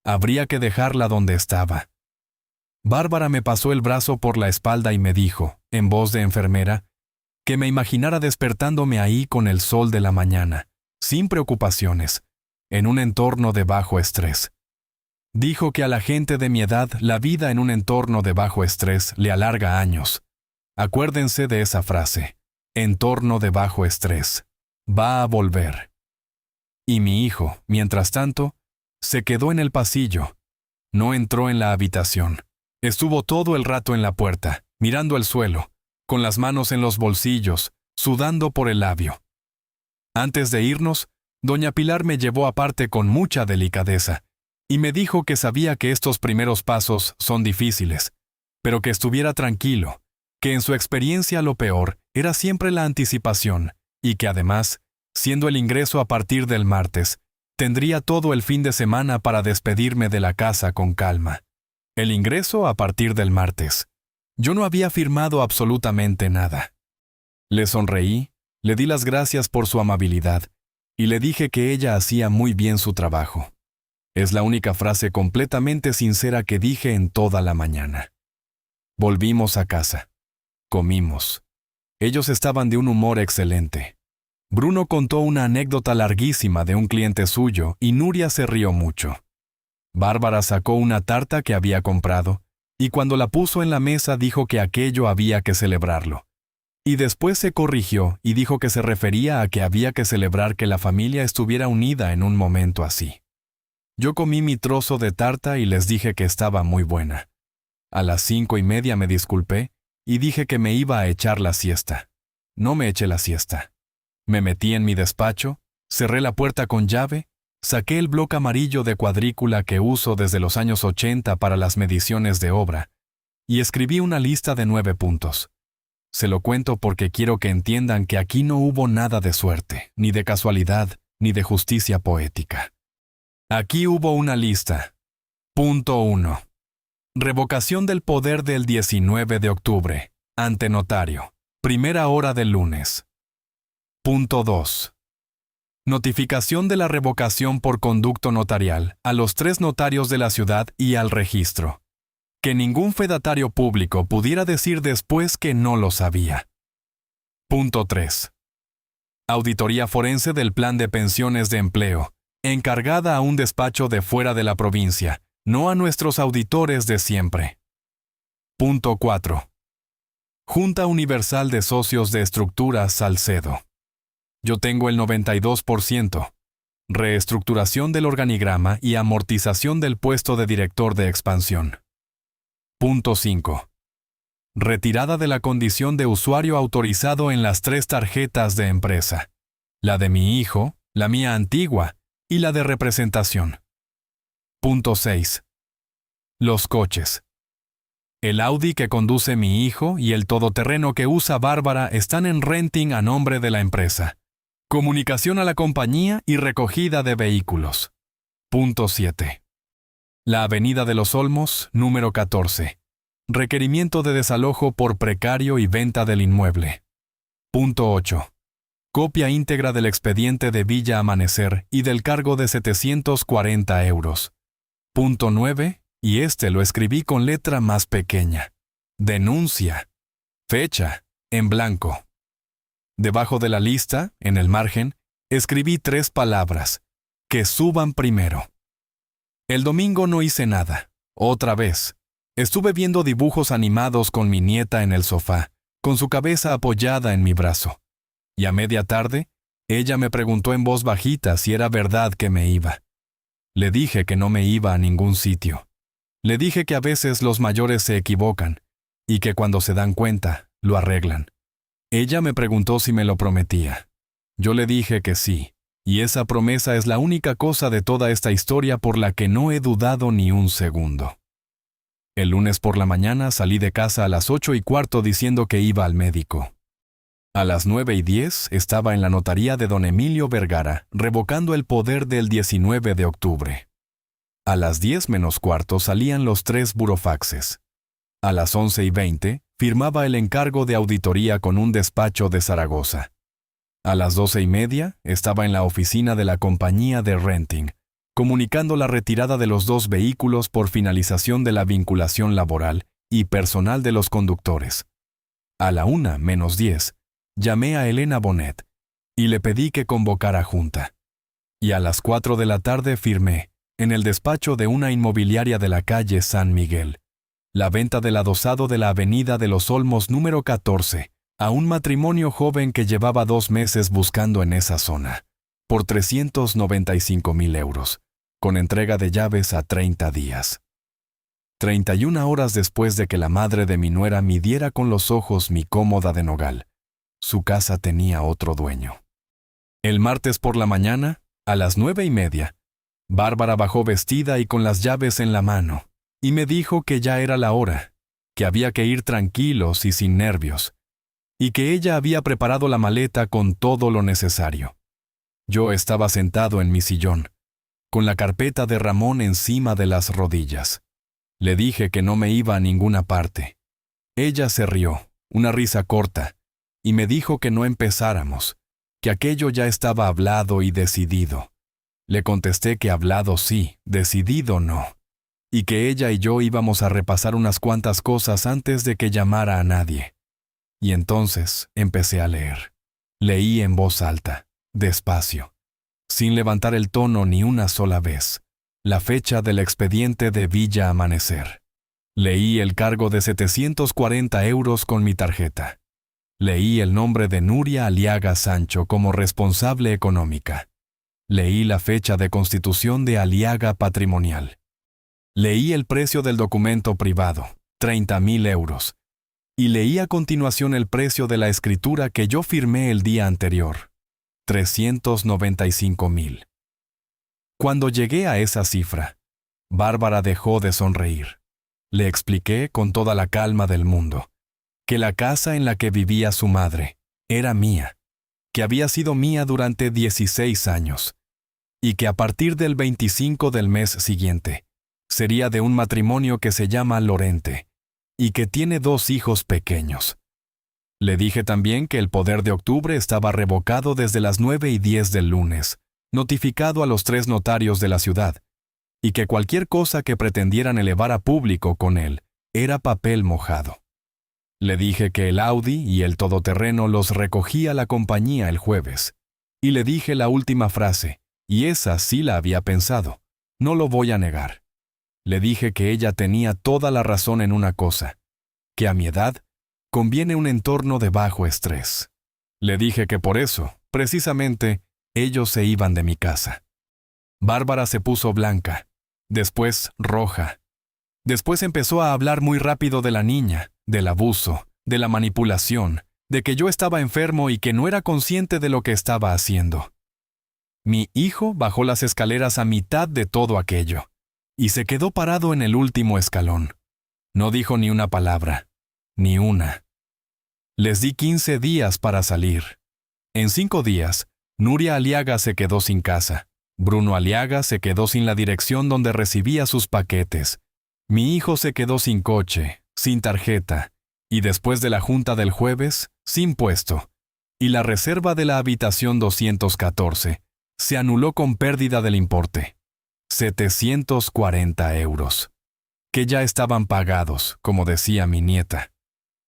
Habría que dejarla donde estaba. Bárbara me pasó el brazo por la espalda y me dijo, en voz de enfermera, que me imaginara despertándome ahí con el sol de la mañana, sin preocupaciones, en un entorno de bajo estrés. Dijo que a la gente de mi edad la vida en un entorno de bajo estrés le alarga años. Acuérdense de esa frase, entorno de bajo estrés. Va a volver. Y mi hijo, mientras tanto, se quedó en el pasillo. No entró en la habitación. Estuvo todo el rato en la puerta, mirando el suelo, con las manos en los bolsillos, sudando por el labio. Antes de irnos, doña Pilar me llevó aparte con mucha delicadeza, y me dijo que sabía que estos primeros pasos son difíciles, pero que estuviera tranquilo, que en su experiencia lo peor era siempre la anticipación, y que además, siendo el ingreso a partir del martes, tendría todo el fin de semana para despedirme de la casa con calma. El ingreso a partir del martes. Yo no había firmado absolutamente nada. Le sonreí, le di las gracias por su amabilidad, y le dije que ella hacía muy bien su trabajo. Es la única frase completamente sincera que dije en toda la mañana. Volvimos a casa. Comimos. Ellos estaban de un humor excelente. Bruno contó una anécdota larguísima de un cliente suyo y Nuria se rió mucho. Bárbara sacó una tarta que había comprado, y cuando la puso en la mesa dijo que aquello había que celebrarlo. Y después se corrigió y dijo que se refería a que había que celebrar que la familia estuviera unida en un momento así. Yo comí mi trozo de tarta y les dije que estaba muy buena. A las 5:30 me disculpé y dije que me iba a echar la siesta. No me eché la siesta. Me metí en mi despacho, cerré la puerta con llave, saqué el bloc amarillo de cuadrícula que uso desde los años 80 para las mediciones de obra, y escribí una lista de 9 puntos. Se lo cuento porque quiero que entiendan que aquí no hubo nada de suerte, ni de casualidad, ni de justicia poética. Aquí hubo una lista. Punto 1. Revocación del poder del 19 de octubre, ante notario, primera hora del lunes. Punto 2. Notificación de la revocación por conducto notarial a los 3 notarios de la ciudad y al registro. Que ningún fedatario público pudiera decir después que no lo sabía. Punto 3. Auditoría forense del plan de pensiones de empleo, encargada a un despacho de fuera de la provincia, no a nuestros auditores de siempre. Punto 4. Junta Universal de Socios de Estructuras Salcedo. Yo tengo el 92%. Reestructuración del organigrama y amortización del puesto de director de expansión. Punto 5. Retirada de la condición de usuario autorizado en las 3 tarjetas de empresa. La de mi hijo, la mía antigua y la de representación. Punto 6. Los coches. El Audi que conduce mi hijo y el todoterreno que usa Bárbara están en renting a nombre de la empresa. Comunicación a la compañía y recogida de vehículos. Punto 7. La Avenida de los Olmos, número 14. Requerimiento de desalojo por precario y venta del inmueble. Punto 8. Copia íntegra del expediente de Villa Amanecer y del cargo de 740 euros. Punto 9. Y este lo escribí con letra más pequeña. Denuncia. Fecha, en blanco. Debajo de la lista, en el margen, escribí 3 palabras. Que suban primero. El domingo no hice nada. Otra vez. Estuve viendo dibujos animados con mi nieta en el sofá, con su cabeza apoyada en mi brazo. Y a media tarde, ella me preguntó en voz bajita si era verdad que me iba. Le dije que no me iba a ningún sitio. Le dije que a veces los mayores se equivocan, y que cuando se dan cuenta, lo arreglan. Ella me preguntó si me lo prometía. Yo le dije que sí, y esa promesa es la única cosa de toda esta historia por la que no he dudado ni un segundo. El lunes por la mañana salí de casa a las 8:15 diciendo que iba al médico. A las 9:10 estaba en la notaría de don Emilio Vergara, revocando el poder del 19 de octubre. A las 10:15 salían los 3 burofaxes. A las 11:20 firmaba el encargo de auditoría con un despacho de Zaragoza. A las 12:30 estaba en la oficina de la compañía de renting, comunicando la retirada de los 2 vehículos por finalización de la vinculación laboral y personal de los conductores. A la 1:10 llamé a Elena Bonet y le pedí que convocara junta. Y a las 4 de la tarde firmé, en el despacho de una inmobiliaria de la calle San Miguel, la venta del adosado de la Avenida de los Olmos número 14, a un matrimonio joven que llevaba 2 meses buscando en esa zona, por 395,000 euros, con entrega de llaves a 30 días. 31 horas después de que la madre de mi nuera midiera con los ojos mi cómoda de nogal, su casa tenía otro dueño. El martes por la mañana, a las 9:30, Bárbara bajó vestida y con las llaves en la mano, y me dijo que ya era la hora, que había que ir tranquilos y sin nervios, y que ella había preparado la maleta con todo lo necesario. Yo estaba sentado en mi sillón, con la carpeta de Ramón encima de las rodillas. Le dije que no me iba a ninguna parte. Ella se rió, una risa corta, y me dijo que no empezáramos, que aquello ya estaba hablado y decidido. Le contesté que hablado sí, decidido no, y que ella y yo íbamos a repasar unas cuantas cosas antes de que llamara a nadie. Y entonces empecé a leer. Leí en voz alta, despacio, sin levantar el tono ni una sola vez, la fecha del expediente de Villa Amanecer. Leí el cargo de 740 euros con mi tarjeta. Leí el nombre de Nuria Aliaga Sancho como responsable económica. Leí la fecha de constitución de Aliaga Patrimonial. Leí el precio del documento privado, 30,000 euros. Y leí a continuación el precio de la escritura que yo firmé el día anterior, 395,000. Cuando llegué a esa cifra, Bárbara dejó de sonreír. Le expliqué con toda la calma del mundo que la casa en la que vivía su madre era mía, que había sido mía durante 16 años, y que a partir del 25 del mes siguiente sería de un matrimonio que se llama Lorente, y que tiene 2 hijos pequeños. Le dije también que el poder de octubre estaba revocado desde las 9:10 del lunes, notificado a los 3 notarios de la ciudad, y que cualquier cosa que pretendieran elevar a público con él era papel mojado. Le dije que el Audi y el todoterreno los recogía la compañía el jueves, y le dije la última frase, y esa sí la había pensado, no lo voy a negar. Le dije que ella tenía toda la razón en una cosa, que a mi edad conviene un entorno de bajo estrés. Le dije que por eso, precisamente, ellos se iban de mi casa. Bárbara se puso blanca, después roja. Después empezó a hablar muy rápido de la niña, del abuso, de la manipulación, de que yo estaba enfermo y que no era consciente de lo que estaba haciendo. Mi hijo bajó las escaleras a mitad de todo aquello. y se quedó parado en el último escalón. No dijo ni una palabra, ni una. Les di 15 días para salir. En 5 días, Nuria Aliaga se quedó sin casa. Bruno Aliaga se quedó sin la dirección donde recibía sus paquetes. Mi hijo se quedó sin coche, sin tarjeta, y después de la junta del jueves, sin puesto. Y la reserva de la habitación 214 se anuló con pérdida del importe. 740 euros. Que ya estaban pagados, como decía mi nieta.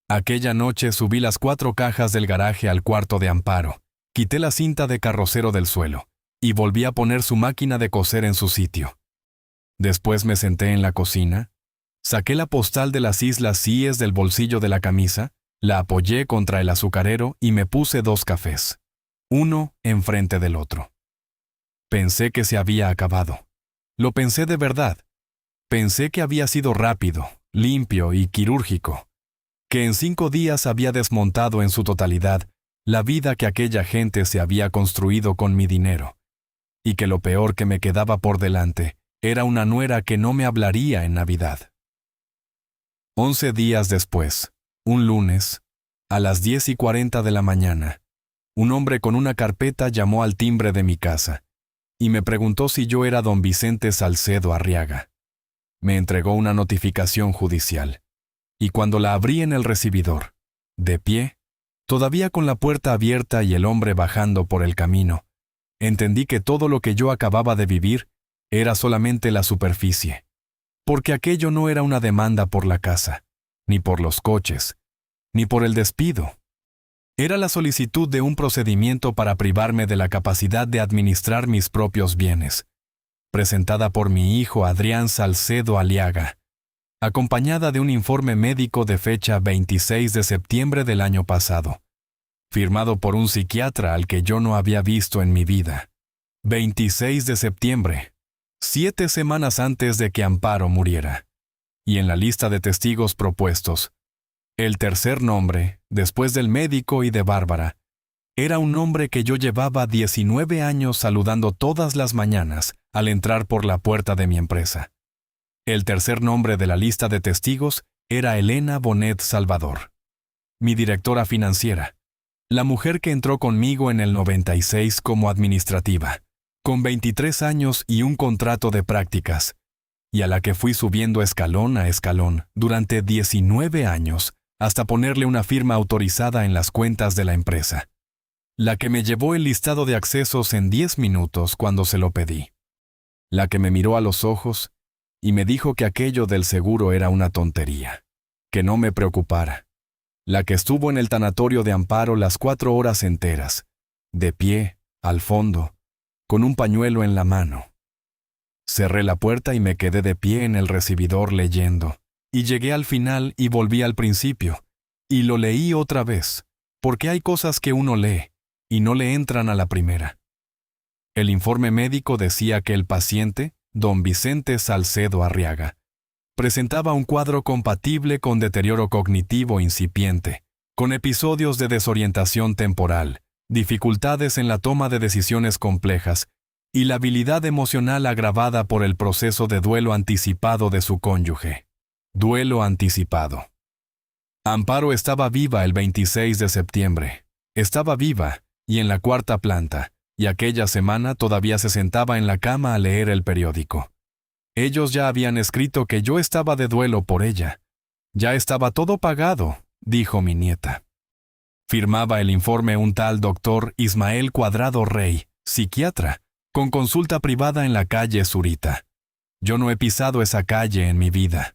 Aquella noche subí las 4 cajas del garaje al cuarto de Amparo, quité la cinta de carrocero del suelo y volví a poner su máquina de coser en su sitio. Después me senté en la cocina, saqué la postal de las Islas Cíes del bolsillo de la camisa, la apoyé contra el azucarero y me puse 2 cafés, uno enfrente del otro. Pensé que se había acabado. Lo pensé de verdad. Pensé que había sido rápido, limpio y quirúrgico, que en 5 días había desmontado en su totalidad la vida que aquella gente se había construido con mi dinero, y que lo peor que me quedaba por delante era una nuera que no me hablaría en Navidad. 11 días después, un lunes, a las 10:40 de la mañana, un hombre con una carpeta llamó al timbre de mi casa y me preguntó si yo era don Vicente Salcedo Arriaga. Me entregó una notificación judicial, y cuando la abrí en el recibidor, de pie, todavía con la puerta abierta y el hombre bajando por el camino, entendí que todo lo que yo acababa de vivir era solamente la superficie, porque aquello no era una demanda por la casa, ni por los coches, ni por el despido. Era la solicitud de un procedimiento para privarme de la capacidad de administrar mis propios bienes, presentada por mi hijo Adrián Salcedo Aliaga, acompañada de un informe médico de fecha 26 de septiembre del año pasado, firmado por un psiquiatra al que yo no había visto en mi vida. 26 de septiembre, 7 semanas antes de que Amparo muriera. Y en la lista de testigos propuestos, el tercer nombre, después del médico y de Bárbara, era un nombre que yo llevaba 19 años saludando todas las mañanas al entrar por la puerta de mi empresa. El tercer nombre de la lista de testigos era Elena Bonet Salvador, mi directora financiera, la mujer que entró conmigo en el 96 como administrativa, con 23 años y un contrato de prácticas, y a la que fui subiendo escalón a escalón durante 19 años hasta ponerle una firma autorizada en las cuentas de la empresa, la que me llevó el listado de accesos en 10 minutos cuando se lo pedí, la que me miró a los ojos y me dijo que aquello del seguro era una tontería, que no me preocupara, la que estuvo en el tanatorio de Amparo las 4 horas enteras, de pie, al fondo, con un pañuelo en la mano. Cerré la puerta y me quedé de pie en el recibidor leyendo, y llegué al final y volví al principio, y lo leí otra vez, porque hay cosas que uno lee, y no le entran a la primera. El informe médico decía que el paciente, don Vicente Salcedo Arriaga, presentaba un cuadro compatible con deterioro cognitivo incipiente, con episodios de desorientación temporal, dificultades en la toma de decisiones complejas y la habilidad emocional agravada por el proceso de duelo anticipado de su cónyuge. Duelo anticipado. Amparo estaba viva el 26 de septiembre. Estaba viva y en la 4ª planta, y aquella semana todavía se sentaba en la cama a leer el periódico. Ellos ya habían escrito que yo estaba de duelo por ella. Ya estaba todo pagado, dijo mi nieta. Firmaba el informe un tal doctor Ismael Cuadrado Rey, psiquiatra, con consulta privada en la calle Zurita. Yo no he pisado esa calle en mi vida.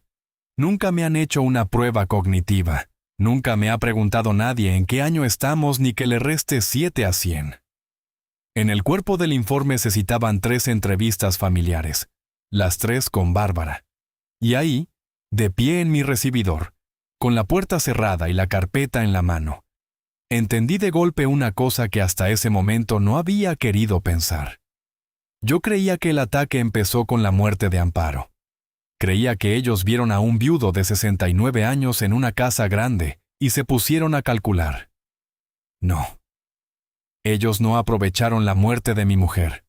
Nunca me han hecho una prueba cognitiva. Nunca me ha preguntado nadie en qué año estamos ni que le reste 7 a 100. En el cuerpo del informe se citaban 3 entrevistas familiares, las 3 con Bárbara. Y ahí, de pie en mi recibidor, con la puerta cerrada y la carpeta en la mano, entendí de golpe una cosa que hasta ese momento no había querido pensar. Yo creía que el ataque empezó con la muerte de Amparo. Creía que ellos vieron a un viudo de 69 años en una casa grande y se pusieron a calcular. No. Ellos no aprovecharon la muerte de mi mujer.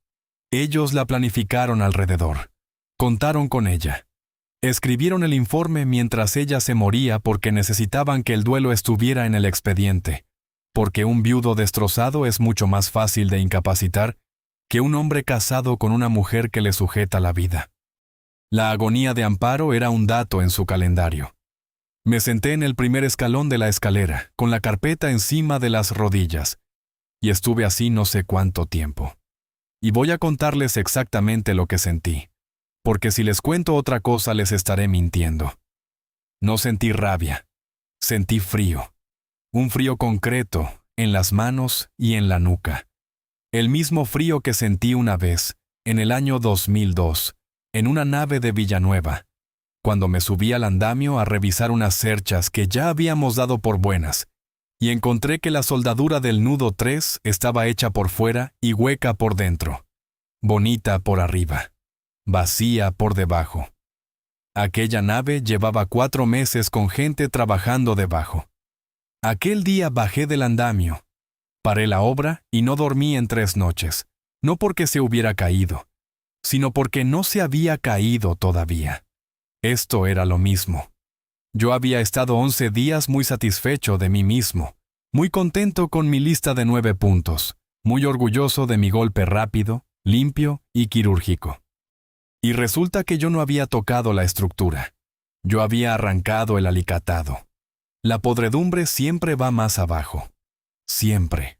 Ellos la planificaron alrededor, Contaron con ella. Escribieron el informe mientras ella se moría porque necesitaban que el duelo estuviera en el expediente, porque un viudo destrozado es mucho más fácil de incapacitar que un hombre casado con una mujer que le sujeta la vida. La agonía de Amparo era un dato en su calendario. Me senté en el primer escalón de la escalera, con la carpeta encima de las rodillas, y estuve así no sé cuánto tiempo. Y voy a contarles exactamente lo que sentí, porque si les cuento otra cosa les estaré mintiendo. No sentí rabia, sentí frío. Un frío concreto, en las manos y en la nuca. El mismo frío que sentí una vez, en el año 2002, en una nave de Villanueva, cuando me subí al andamio a revisar unas cerchas que ya habíamos dado por buenas, y encontré que la soldadura del nudo 3 estaba hecha por fuera y hueca por dentro, bonita por arriba, vacía por debajo. Aquella nave llevaba 4 meses con gente trabajando debajo. Aquel día bajé del andamio, paré la obra y no dormí en 3 noches, no porque se hubiera caído, sino porque no se había caído todavía. Esto era lo mismo. Yo había estado 11 días muy satisfecho de mí mismo, muy contento con mi lista de 9 puntos, muy orgulloso de mi golpe rápido, limpio y quirúrgico. Y resulta que yo no había tocado la estructura. Yo había arrancado el alicatado. La podredumbre siempre va más abajo. Siempre.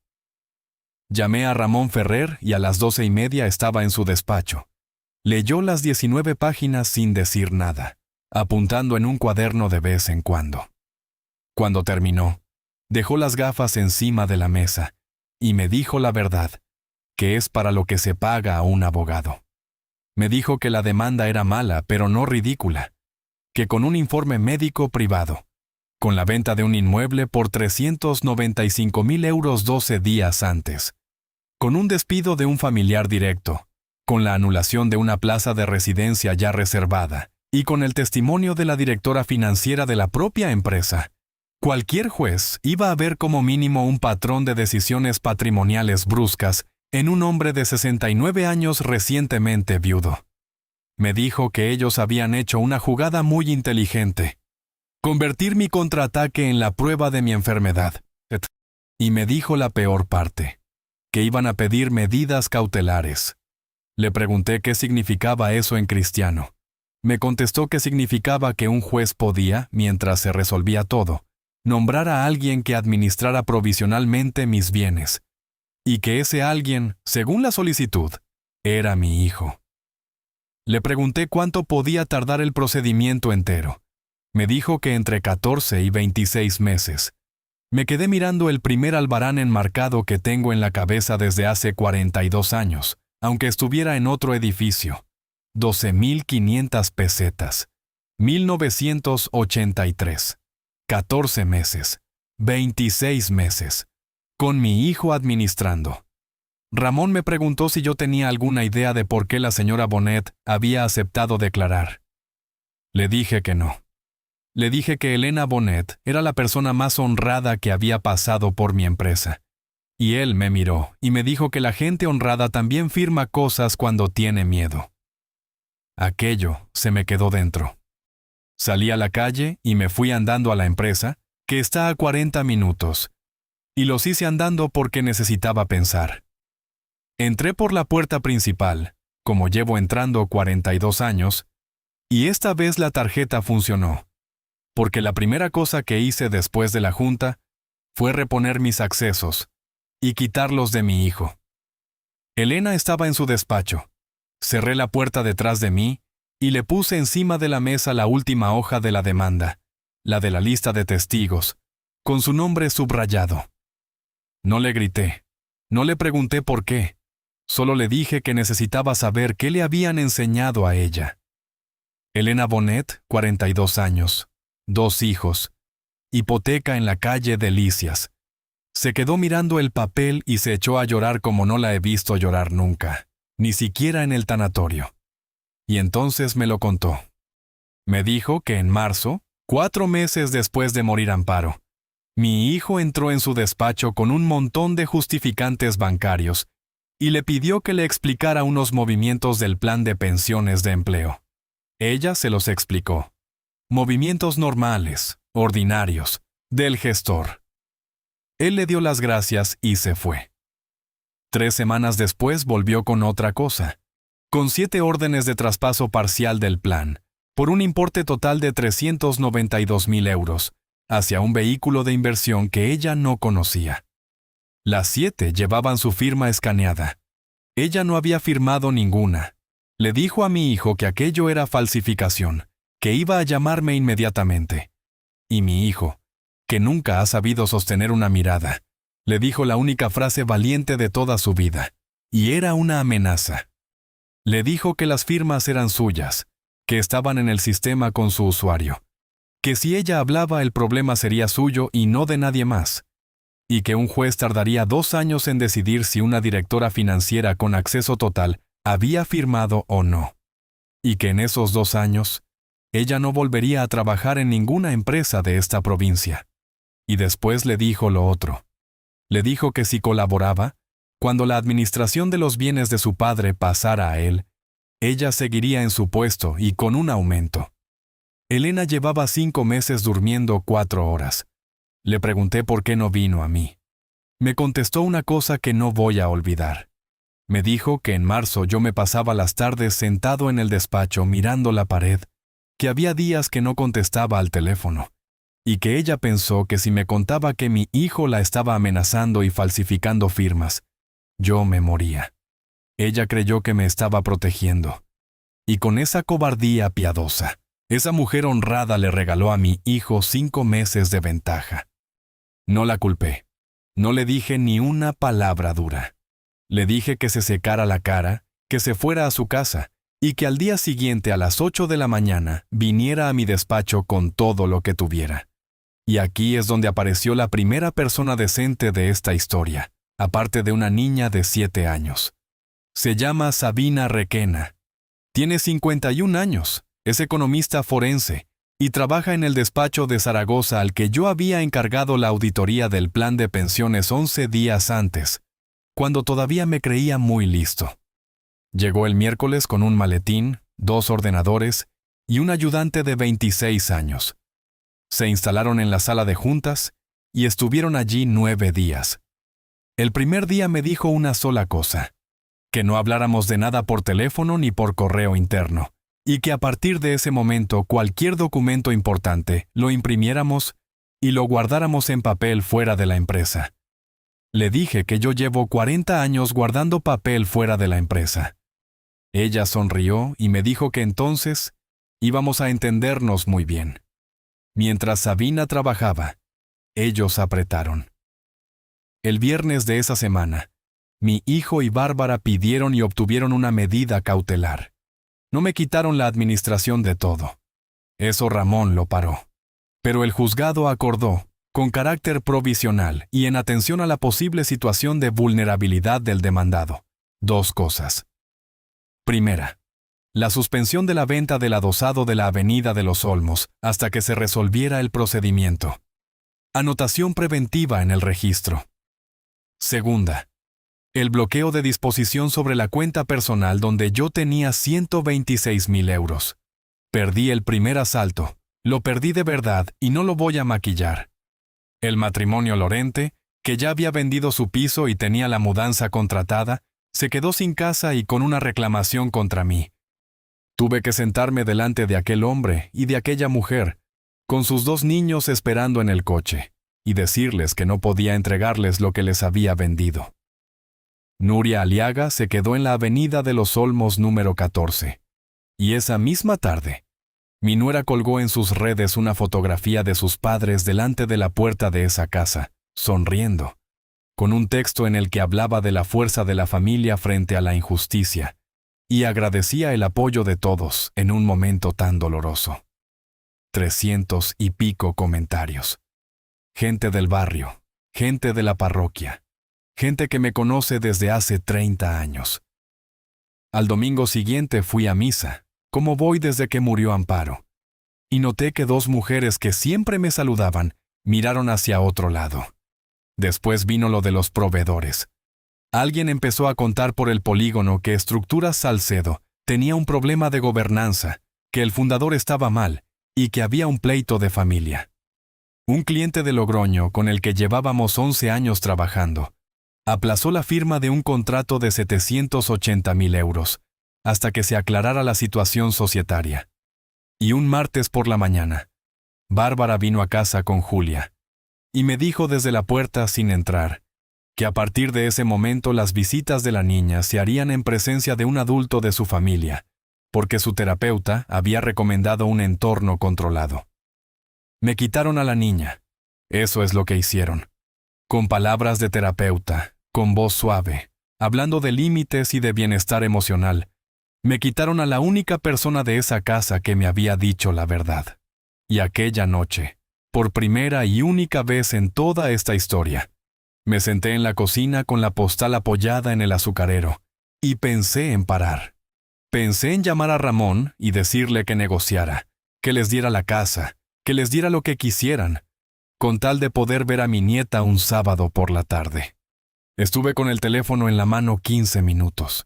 Llamé a Ramón Ferrer y a las 12:30 estaba en su despacho. Leyó las 19 páginas sin decir nada, apuntando en un cuaderno de vez en cuando. Cuando terminó, dejó las gafas encima de la mesa y me dijo la verdad, que es para lo que se paga a un abogado. Me dijo que la demanda era mala, pero no ridícula, que con un informe médico privado, con la venta de un inmueble por 395.000 euros 12 días antes, con un despido de un familiar directo, con la anulación de una plaza de residencia ya reservada, y con el testimonio de la directora financiera de la propia empresa, cualquier juez iba a ver como mínimo un patrón de decisiones patrimoniales bruscas en un hombre de 69 años recientemente viudo. Me dijo que ellos habían hecho una jugada muy inteligente, convertir mi contraataque en la prueba de mi enfermedad. Y me dijo la peor parte, que iban a pedir medidas cautelares. Le pregunté qué significaba eso en cristiano. Me contestó que significaba que un juez podía, mientras se resolvía todo, nombrar a alguien que administrara provisionalmente mis bienes, y que ese alguien, según la solicitud, era mi hijo. Le pregunté cuánto podía tardar el procedimiento entero. Me dijo que entre 14 y 26 meses. Me quedé mirando el primer albarán enmarcado que tengo en la cabeza desde hace 42 años, aunque estuviera en otro edificio. 12.500 pesetas. 1983. 14 meses. 26 meses. Con mi hijo administrando. Ramón me preguntó si yo tenía alguna idea de por qué la señora Bonet había aceptado declarar. Le dije que no. Le dije que Elena Bonet era la persona más honrada que había pasado por mi empresa. Y él me miró y me dijo que la gente honrada también firma cosas cuando tiene miedo. Aquello se me quedó dentro. Salí a la calle y me fui andando a la empresa, que está a 40 minutos. Y los hice andando porque necesitaba pensar. Entré por la puerta principal, como llevo entrando 42 años, y esta vez la tarjeta funcionó, porque la primera cosa que hice después de la junta fue reponer mis accesos y quitarlos de mi hijo. Elena estaba en su despacho. Cerré la puerta detrás de mí y le puse encima de la mesa la última hoja de la demanda, la de la lista de testigos, con su nombre subrayado. No le grité, no le pregunté por qué. Solo le dije que necesitaba saber qué le habían enseñado a ella. Elena Bonet, 42 años, 2 hijos, hipoteca en la calle Delicias. Se quedó mirando el papel y se echó a llorar como no la he visto llorar nunca, ni siquiera en el tanatorio. Y entonces me lo contó. Me dijo que en marzo, 4 meses después de morir Amparo, mi hijo entró en su despacho con un montón de justificantes bancarios y le pidió que le explicara unos movimientos del plan de pensiones de empleo. Ella se los explicó. Movimientos normales, ordinarios, del gestor. Él le dio las gracias y se fue. 3 semanas después volvió con otra cosa, con 7 órdenes de traspaso parcial del plan, por un importe total de 392,000 euros, hacia un vehículo de inversión que ella no conocía. Las 7 llevaban su firma escaneada. Ella no había firmado ninguna. Le dijo a mi hijo que aquello era falsificación, que iba a llamarme inmediatamente. Y mi hijo, que nunca ha sabido sostener una mirada, le dijo la única frase valiente de toda su vida, y era una amenaza. Le dijo que las firmas eran suyas, que estaban en el sistema con su usuario, que si ella hablaba el problema sería suyo y no de nadie más, y que un juez tardaría 2 años en decidir si una directora financiera con acceso total había firmado o no, y que en esos 2 años, ella no volvería a trabajar en ninguna empresa de esta provincia. Y después le dijo lo otro. Le dijo que si colaboraba, cuando la administración de los bienes de su padre pasara a él, ella seguiría en su puesto y con un aumento. Elena llevaba 5 meses durmiendo 4 horas. Le pregunté por qué no vino a mí. Me contestó una cosa que no voy a olvidar. Me dijo que en marzo yo me pasaba las tardes sentado en el despacho mirando la pared, que había días que no contestaba al teléfono, y que ella pensó que si me contaba que mi hijo la estaba amenazando y falsificando firmas, yo me moría. Ella creyó que me estaba protegiendo. Y con esa cobardía piadosa, esa mujer honrada le regaló a mi hijo 5 meses de ventaja. No la culpé. No le dije ni una palabra dura. Le dije que se secara la cara, que se fuera a su casa, y que al día siguiente a las 8 de la mañana viniera a mi despacho con todo lo que tuviera. Y aquí es donde apareció la primera persona decente de esta historia, aparte de una niña de 7 años. Se llama Sabina Requena. Tiene 51 años, es economista forense, y trabaja en el despacho de Zaragoza al que yo había encargado la auditoría del plan de pensiones 11 días antes, cuando todavía me creía muy listo. Llegó el miércoles con un maletín, 2 ordenadores y un ayudante de 26 años. Se instalaron en la sala de juntas y estuvieron allí 9 días. El primer día me dijo una sola cosa, que no habláramos de nada por teléfono ni por correo interno, y que a partir de ese momento cualquier documento importante lo imprimiéramos y lo guardáramos en papel fuera de la empresa. Le dije que yo llevo 40 años guardando papel fuera de la empresa. Ella sonrió y me dijo que entonces íbamos a entendernos muy bien. Mientras Sabina trabajaba, ellos apretaron. El viernes de esa semana, mi hijo y Bárbara pidieron y obtuvieron una medida cautelar. No me quitaron la administración de todo. Eso Ramón lo paró. Pero el juzgado acordó, con carácter provisional y en atención a la posible situación de vulnerabilidad del demandado, 2 cosas. Primera, la suspensión de la venta del adosado de la Avenida de los Olmos hasta que se resolviera el procedimiento. Anotación preventiva en el registro. Segunda, el bloqueo de disposición sobre la cuenta personal donde yo tenía 126,000 euros. Perdí el primer asalto, lo perdí de verdad y no lo voy a maquillar. El matrimonio Lorente, que ya había vendido su piso y tenía la mudanza contratada, se quedó sin casa y con una reclamación contra mí. Tuve que sentarme delante de aquel hombre y de aquella mujer, con sus 2 niños esperando en el coche, y decirles que no podía entregarles lo que les había vendido. Nuria Aliaga se quedó en la Avenida de los Olmos número 14. Y esa misma tarde, mi nuera colgó en sus redes una fotografía de sus padres delante de la puerta de esa casa, sonriendo, con un texto en el que hablaba de la fuerza de la familia frente a la injusticia, y agradecía el apoyo de todos en un momento tan doloroso. 300 y pico comentarios. Gente del barrio, gente de la parroquia, gente que me conoce desde hace 30 años. Al domingo siguiente fui a misa, como voy desde que murió Amparo, y noté que 2 mujeres que siempre me saludaban miraron hacia otro lado. Después vino lo de los proveedores. Alguien empezó a contar por el polígono que Estructuras Salcedo tenía un problema de gobernanza, que el fundador estaba mal y que había un pleito de familia. Un cliente de Logroño con el que llevábamos 11 años trabajando aplazó la firma de un contrato de 780,000 euros hasta que se aclarara la situación societaria. Y un martes por la mañana, Bárbara vino a casa con Julia y me dijo desde la puerta sin entrar que a partir de ese momento las visitas de la niña se harían en presencia de un adulto de su familia, porque su terapeuta había recomendado un entorno controlado. Me quitaron a la niña. Eso es lo que hicieron. Con palabras de terapeuta, con voz suave, hablando de límites y de bienestar emocional, me quitaron a la única persona de esa casa que me había dicho la verdad. Y aquella noche, por primera y única vez en toda esta historia, me senté en la cocina con la postal apoyada en el azucarero y pensé en parar. Pensé en llamar a Ramón y decirle que negociara, que les diera la casa, que les diera lo que quisieran, con tal de poder ver a mi nieta un sábado por la tarde. Estuve con el teléfono en la mano 15 minutos.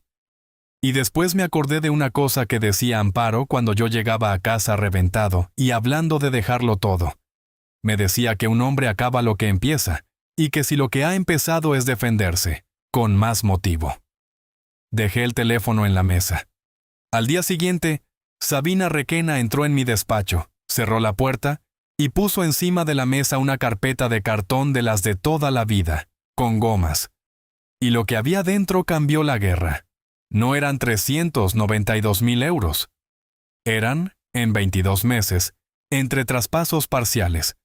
Y después me acordé de una cosa que decía Amparo cuando yo llegaba a casa reventado y hablando de dejarlo todo. Me decía que un hombre acaba lo que empieza, y que si lo que ha empezado es defenderse, con más motivo. Dejé el teléfono en la mesa. Al día siguiente, Sabina Requena entró en mi despacho, cerró la puerta y puso encima de la mesa una carpeta de cartón de las de toda la vida, con gomas. Y lo que había dentro cambió la guerra. No eran 392,000 euros. Eran, en 22 meses, entre traspasos parciales,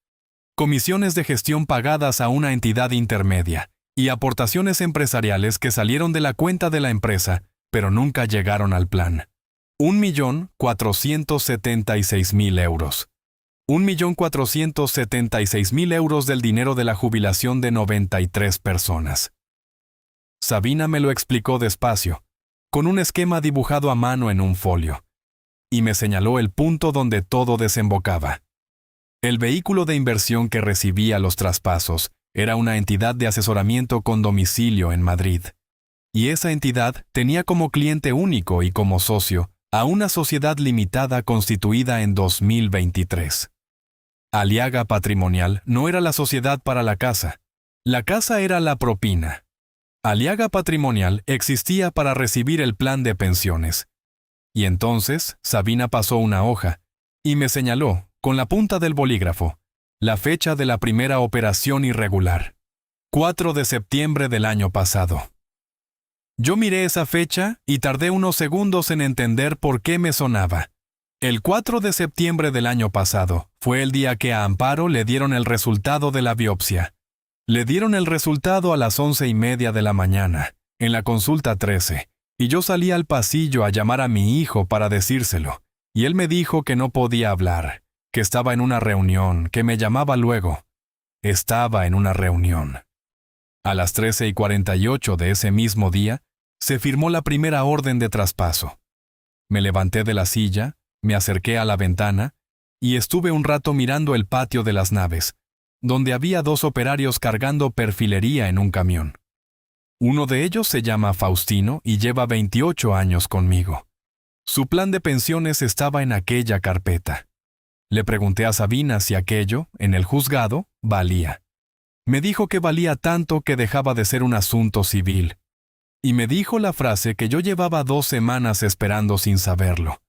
comisiones de gestión pagadas a una entidad intermedia y aportaciones empresariales que salieron de la cuenta de la empresa, pero nunca llegaron al plan. 1,476,000 euros. 1,476,000 euros del dinero de la jubilación de 93 personas. Sabina me lo explicó despacio, con un esquema dibujado a mano en un folio, y me señaló el punto donde todo desembocaba. El vehículo de inversión que recibía los traspasos era una entidad de asesoramiento con domicilio en Madrid, y esa entidad tenía como cliente único y como socio a una sociedad limitada constituida en 2023. Aliaga Patrimonial no era la sociedad para la casa era la propina. Aliaga Patrimonial existía para recibir el plan de pensiones. Y entonces Sabina pasó una hoja y me señaló, con la punta del bolígrafo, la fecha de la primera operación irregular. 4 de septiembre del año pasado. Yo miré esa fecha y tardé unos segundos en entender por qué me sonaba. El 4 de septiembre del año pasado fue el día que a Amparo le dieron el resultado de la biopsia. Le dieron el resultado a las 11:30 de la mañana, en la consulta 13, y yo salí al pasillo a llamar a mi hijo para decírselo, y él me dijo que no podía hablar, que estaba en una reunión, que me llamaba luego. Estaba en una reunión. A las 13:48 de ese mismo día, se firmó la primera orden de traspaso. Me levanté de la silla, me acerqué a la ventana, y estuve un rato mirando el patio de las naves, donde había 2 operarios cargando perfilería en un camión. Uno de ellos se llama Faustino y lleva 28 años conmigo. Su plan de pensiones estaba en aquella carpeta. Le pregunté a Sabina si aquello, en el juzgado, valía. Me dijo que valía tanto que dejaba de ser un asunto civil. Y me dijo la frase que yo llevaba 2 semanas esperando sin saberlo.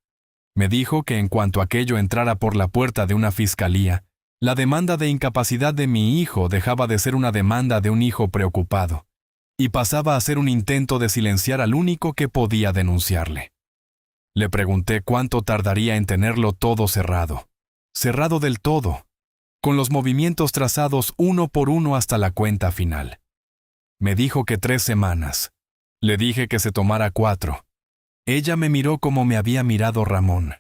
Me dijo que en cuanto aquello entrara por la puerta de una fiscalía, la demanda de incapacidad de mi hijo dejaba de ser una demanda de un hijo preocupado, y pasaba a ser un intento de silenciar al único que podía denunciarle. Le pregunté cuánto tardaría en tenerlo todo cerrado. Cerrado del todo, con los movimientos trazados uno por uno hasta la cuenta final. Me dijo que 3 semanas. Le dije que se tomara 4. Ella me miró como me había mirado Ramón.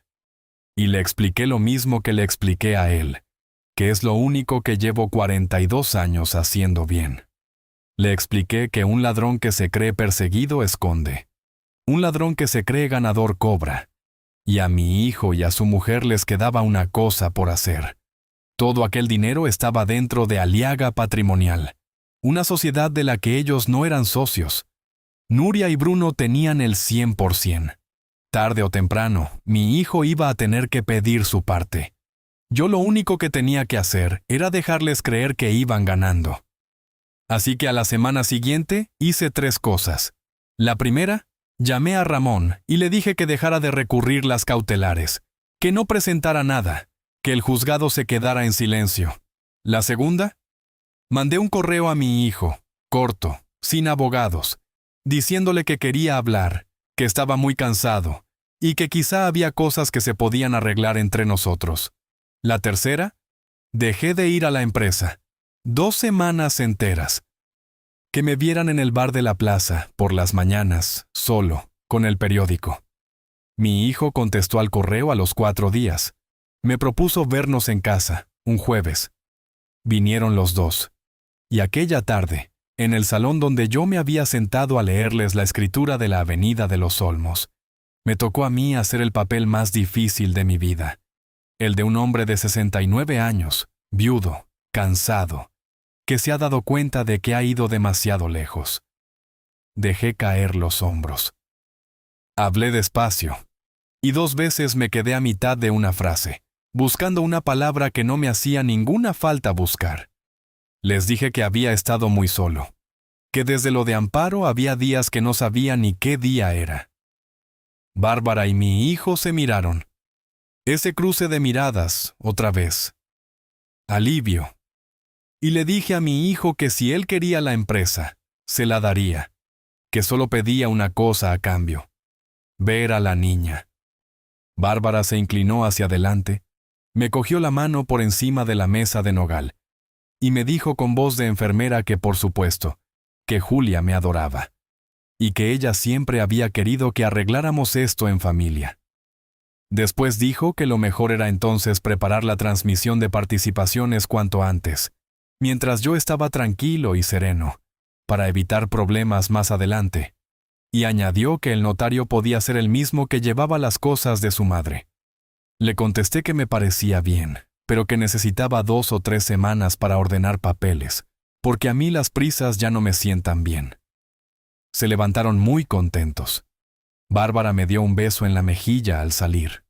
Y le expliqué lo mismo que le expliqué a él, que es lo único que llevo 42 años haciendo bien. Le expliqué que un ladrón que se cree perseguido esconde. Un ladrón que se cree ganador cobra. Y a mi hijo y a su mujer les quedaba una cosa por hacer. Todo aquel dinero estaba dentro de Aliaga Patrimonial, una sociedad de la que ellos no eran socios. Nuria y Bruno tenían el 100%. Tarde o temprano, mi hijo iba a tener que pedir su parte. Yo lo único que tenía que hacer era dejarles creer que iban ganando. Así que a la semana siguiente hice 3 cosas. La primera, llamé a Ramón y le dije que dejara de recurrir las cautelares, que no presentara nada, que el juzgado se quedara en silencio. La segunda, mandé un correo a mi hijo, corto, sin abogados, diciéndole que quería hablar, que estaba muy cansado y que quizá había cosas que se podían arreglar entre nosotros. La tercera, dejé de ir a la empresa. 2 semanas enteras. Que me vieran en el bar de la plaza, por las mañanas, solo, con el periódico. Mi hijo contestó al correo a los 4 días. Me propuso vernos en casa, un jueves. Vinieron los 2. Y aquella tarde, en el salón donde yo me había sentado a leerles la escritura de la Avenida de los Olmos, me tocó a mí hacer el papel más difícil de mi vida. El de un hombre de 69 años, viudo, cansado, que se ha dado cuenta de que ha ido demasiado lejos. Dejé caer los hombros. Hablé despacio, y 2 veces me quedé a mitad de una frase, buscando una palabra que no me hacía ninguna falta buscar. Les dije que había estado muy solo, que desde lo de Amparo había días que no sabía ni qué día era. Bárbara y mi hijo se miraron. Ese cruce de miradas, otra vez. Alivio. Y le dije a mi hijo que si él quería la empresa, se la daría, que solo pedía una cosa a cambio: ver a la niña. Bárbara se inclinó hacia adelante, me cogió la mano por encima de la mesa de nogal, y me dijo con voz de enfermera que, por supuesto, que Julia me adoraba, y que ella siempre había querido que arregláramos esto en familia. Después dijo que lo mejor era entonces preparar la transmisión de participaciones cuanto antes, mientras yo estaba tranquilo y sereno, para evitar problemas más adelante, y añadió que el notario podía ser el mismo que llevaba las cosas de su madre. Le contesté que me parecía bien, pero que necesitaba 2 o 3 semanas para ordenar papeles, porque a mí las prisas ya no me sientan bien. Se levantaron muy contentos. Bárbara me dio un beso en la mejilla al salir.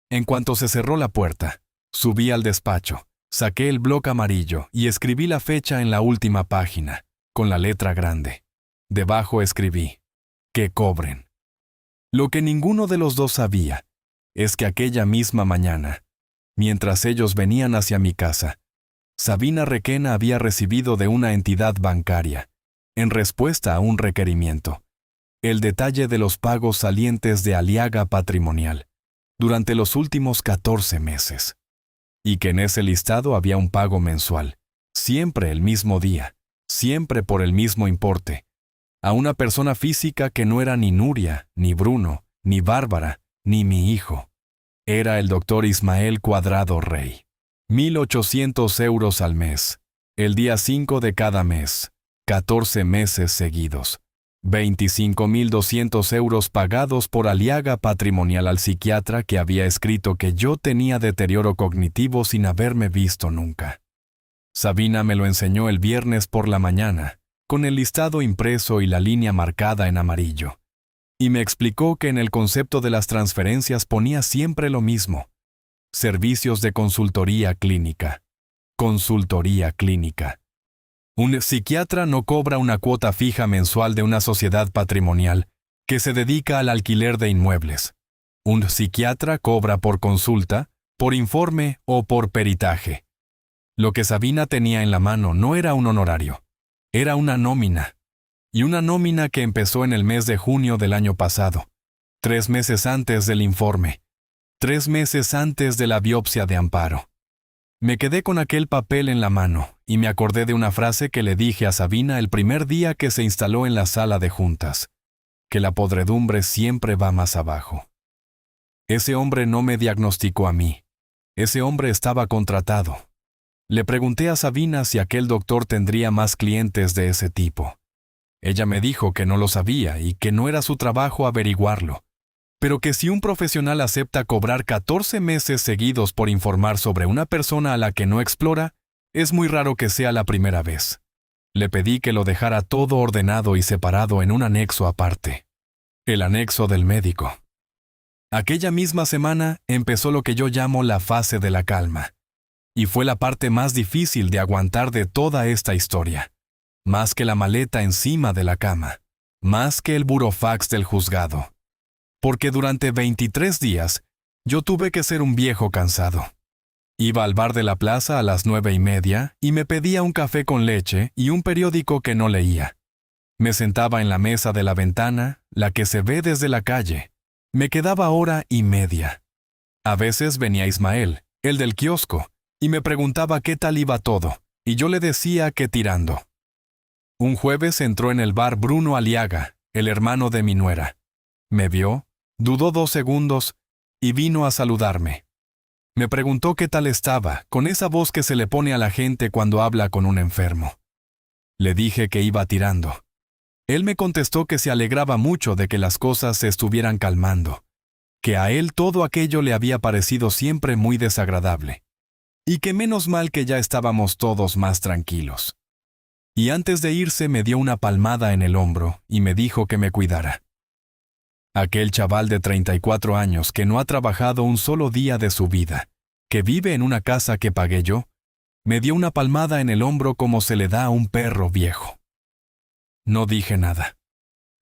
En cuanto se cerró la puerta, subí al despacho, saqué el bloc amarillo y escribí la fecha en la última página, con la letra grande. Debajo escribí: que cobren. Lo que ninguno de los dos sabía es que aquella misma mañana, mientras ellos venían hacia mi casa, Sabina Requena había recibido de una entidad bancaria, en respuesta a un requerimiento, el detalle de los pagos salientes de Aliaga Patrimonial durante los últimos 14 meses, y que en ese listado había un pago mensual, siempre el mismo día, siempre por el mismo importe, a una persona física que no era ni Nuria, ni Bruno, ni Bárbara, ni mi hijo. Era el doctor Ismael Cuadrado Rey. 1.800 euros al mes, el día 5 de cada mes, 14 meses seguidos. 25.200 euros pagados por Aliaga Patrimonial al psiquiatra que había escrito que yo tenía deterioro cognitivo sin haberme visto nunca. Sabina me lo enseñó el viernes por la mañana, con el listado impreso y la línea marcada en amarillo, y me explicó que en el concepto de las transferencias ponía siempre lo mismo: servicios de consultoría clínica. Consultoría clínica. Un psiquiatra no cobra una cuota fija mensual de una sociedad patrimonial que se dedica al alquiler de inmuebles. Un psiquiatra cobra por consulta, por informe o por peritaje. Lo que Sabina tenía en la mano no era un honorario, era una nómina. Y una nómina que empezó en el mes de junio del año pasado, 3 meses antes del informe, 3 meses antes de la biopsia de Amparo. Me quedé con aquel papel en la mano y me acordé de una frase que le dije a Sabina el primer día que se instaló en la sala de juntas: que la podredumbre siempre va más abajo. Ese hombre no me diagnosticó a mí. Ese hombre estaba contratado. Le pregunté a Sabina si aquel doctor tendría más clientes de ese tipo. Ella me dijo que no lo sabía y que no era su trabajo averiguarlo, pero que si un profesional acepta cobrar 14 meses seguidos por informar sobre una persona a la que no explora, es muy raro que sea la primera vez. Le pedí que lo dejara todo ordenado y separado en un anexo aparte. El anexo del médico. Aquella misma semana empezó lo que yo llamo la fase de la calma. Y fue la parte más difícil de aguantar de toda esta historia. Más que la maleta encima de la cama. Más que el burofax del juzgado. Porque durante 23 días, yo tuve que ser un viejo cansado. Iba al bar de la plaza a las 9:30 y me pedía un café con leche y un periódico que no leía. Me sentaba en la mesa de la ventana, la que se ve desde la calle. Me quedaba hora y media. A veces venía Ismael, el del kiosco, y me preguntaba qué tal iba todo, y yo le decía que tirando. Un jueves entró en el bar Bruno Aliaga, el hermano de mi nuera. Me vio, dudó 2 segundos, y vino a saludarme. Me preguntó qué tal estaba, con esa voz que se le pone a la gente cuando habla con un enfermo. Le dije que iba tirando. Él me contestó que se alegraba mucho de que las cosas se estuvieran calmando, que a él todo aquello le había parecido siempre muy desagradable, y que menos mal que ya estábamos todos más tranquilos. Y antes de irse me dio una palmada en el hombro y me dijo que me cuidara. Aquel chaval de 34 años que no ha trabajado un solo día de su vida, que vive en una casa que pagué yo, me dio una palmada en el hombro como se le da a un perro viejo. No dije nada.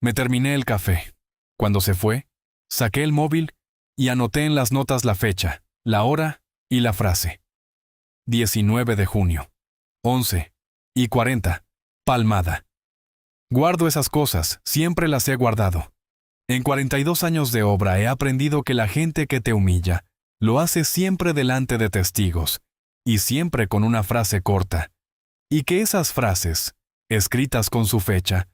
Me terminé el café. Cuando se fue, saqué el móvil y anoté en las notas la fecha, la hora y la frase. 19 de junio, 11:40, palmada. Guardo esas cosas, siempre las he guardado. En 42 años de obra he aprendido que la gente que te humilla lo hace siempre delante de testigos y siempre con una frase corta, y que esas frases, escritas con su fecha,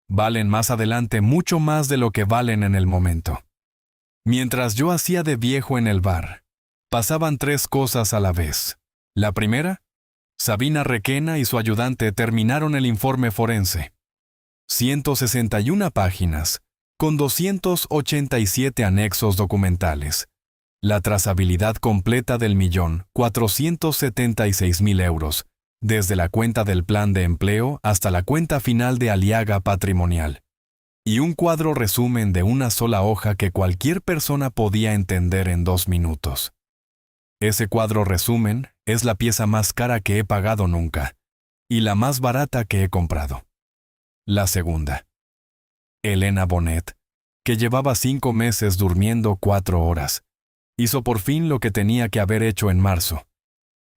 valen más adelante mucho más de lo que valen en el momento. Mientras yo hacía de viejo en el bar, pasaban 3 cosas a la vez. La primera, Sabina Requena y su ayudante terminaron el informe forense. 161 páginas, con 287 anexos documentales. La trazabilidad completa del 1.476.000 euros, desde la cuenta del plan de empleo hasta la cuenta final de Aliaga Patrimonial. Y un cuadro resumen de una sola hoja que cualquier persona podía entender en 2 minutos. Ese cuadro resumen es la pieza más cara que he pagado nunca, y la más barata que he comprado. La segunda. Elena Bonet, que llevaba 5 meses durmiendo 4 horas, hizo por fin lo que tenía que haber hecho en marzo.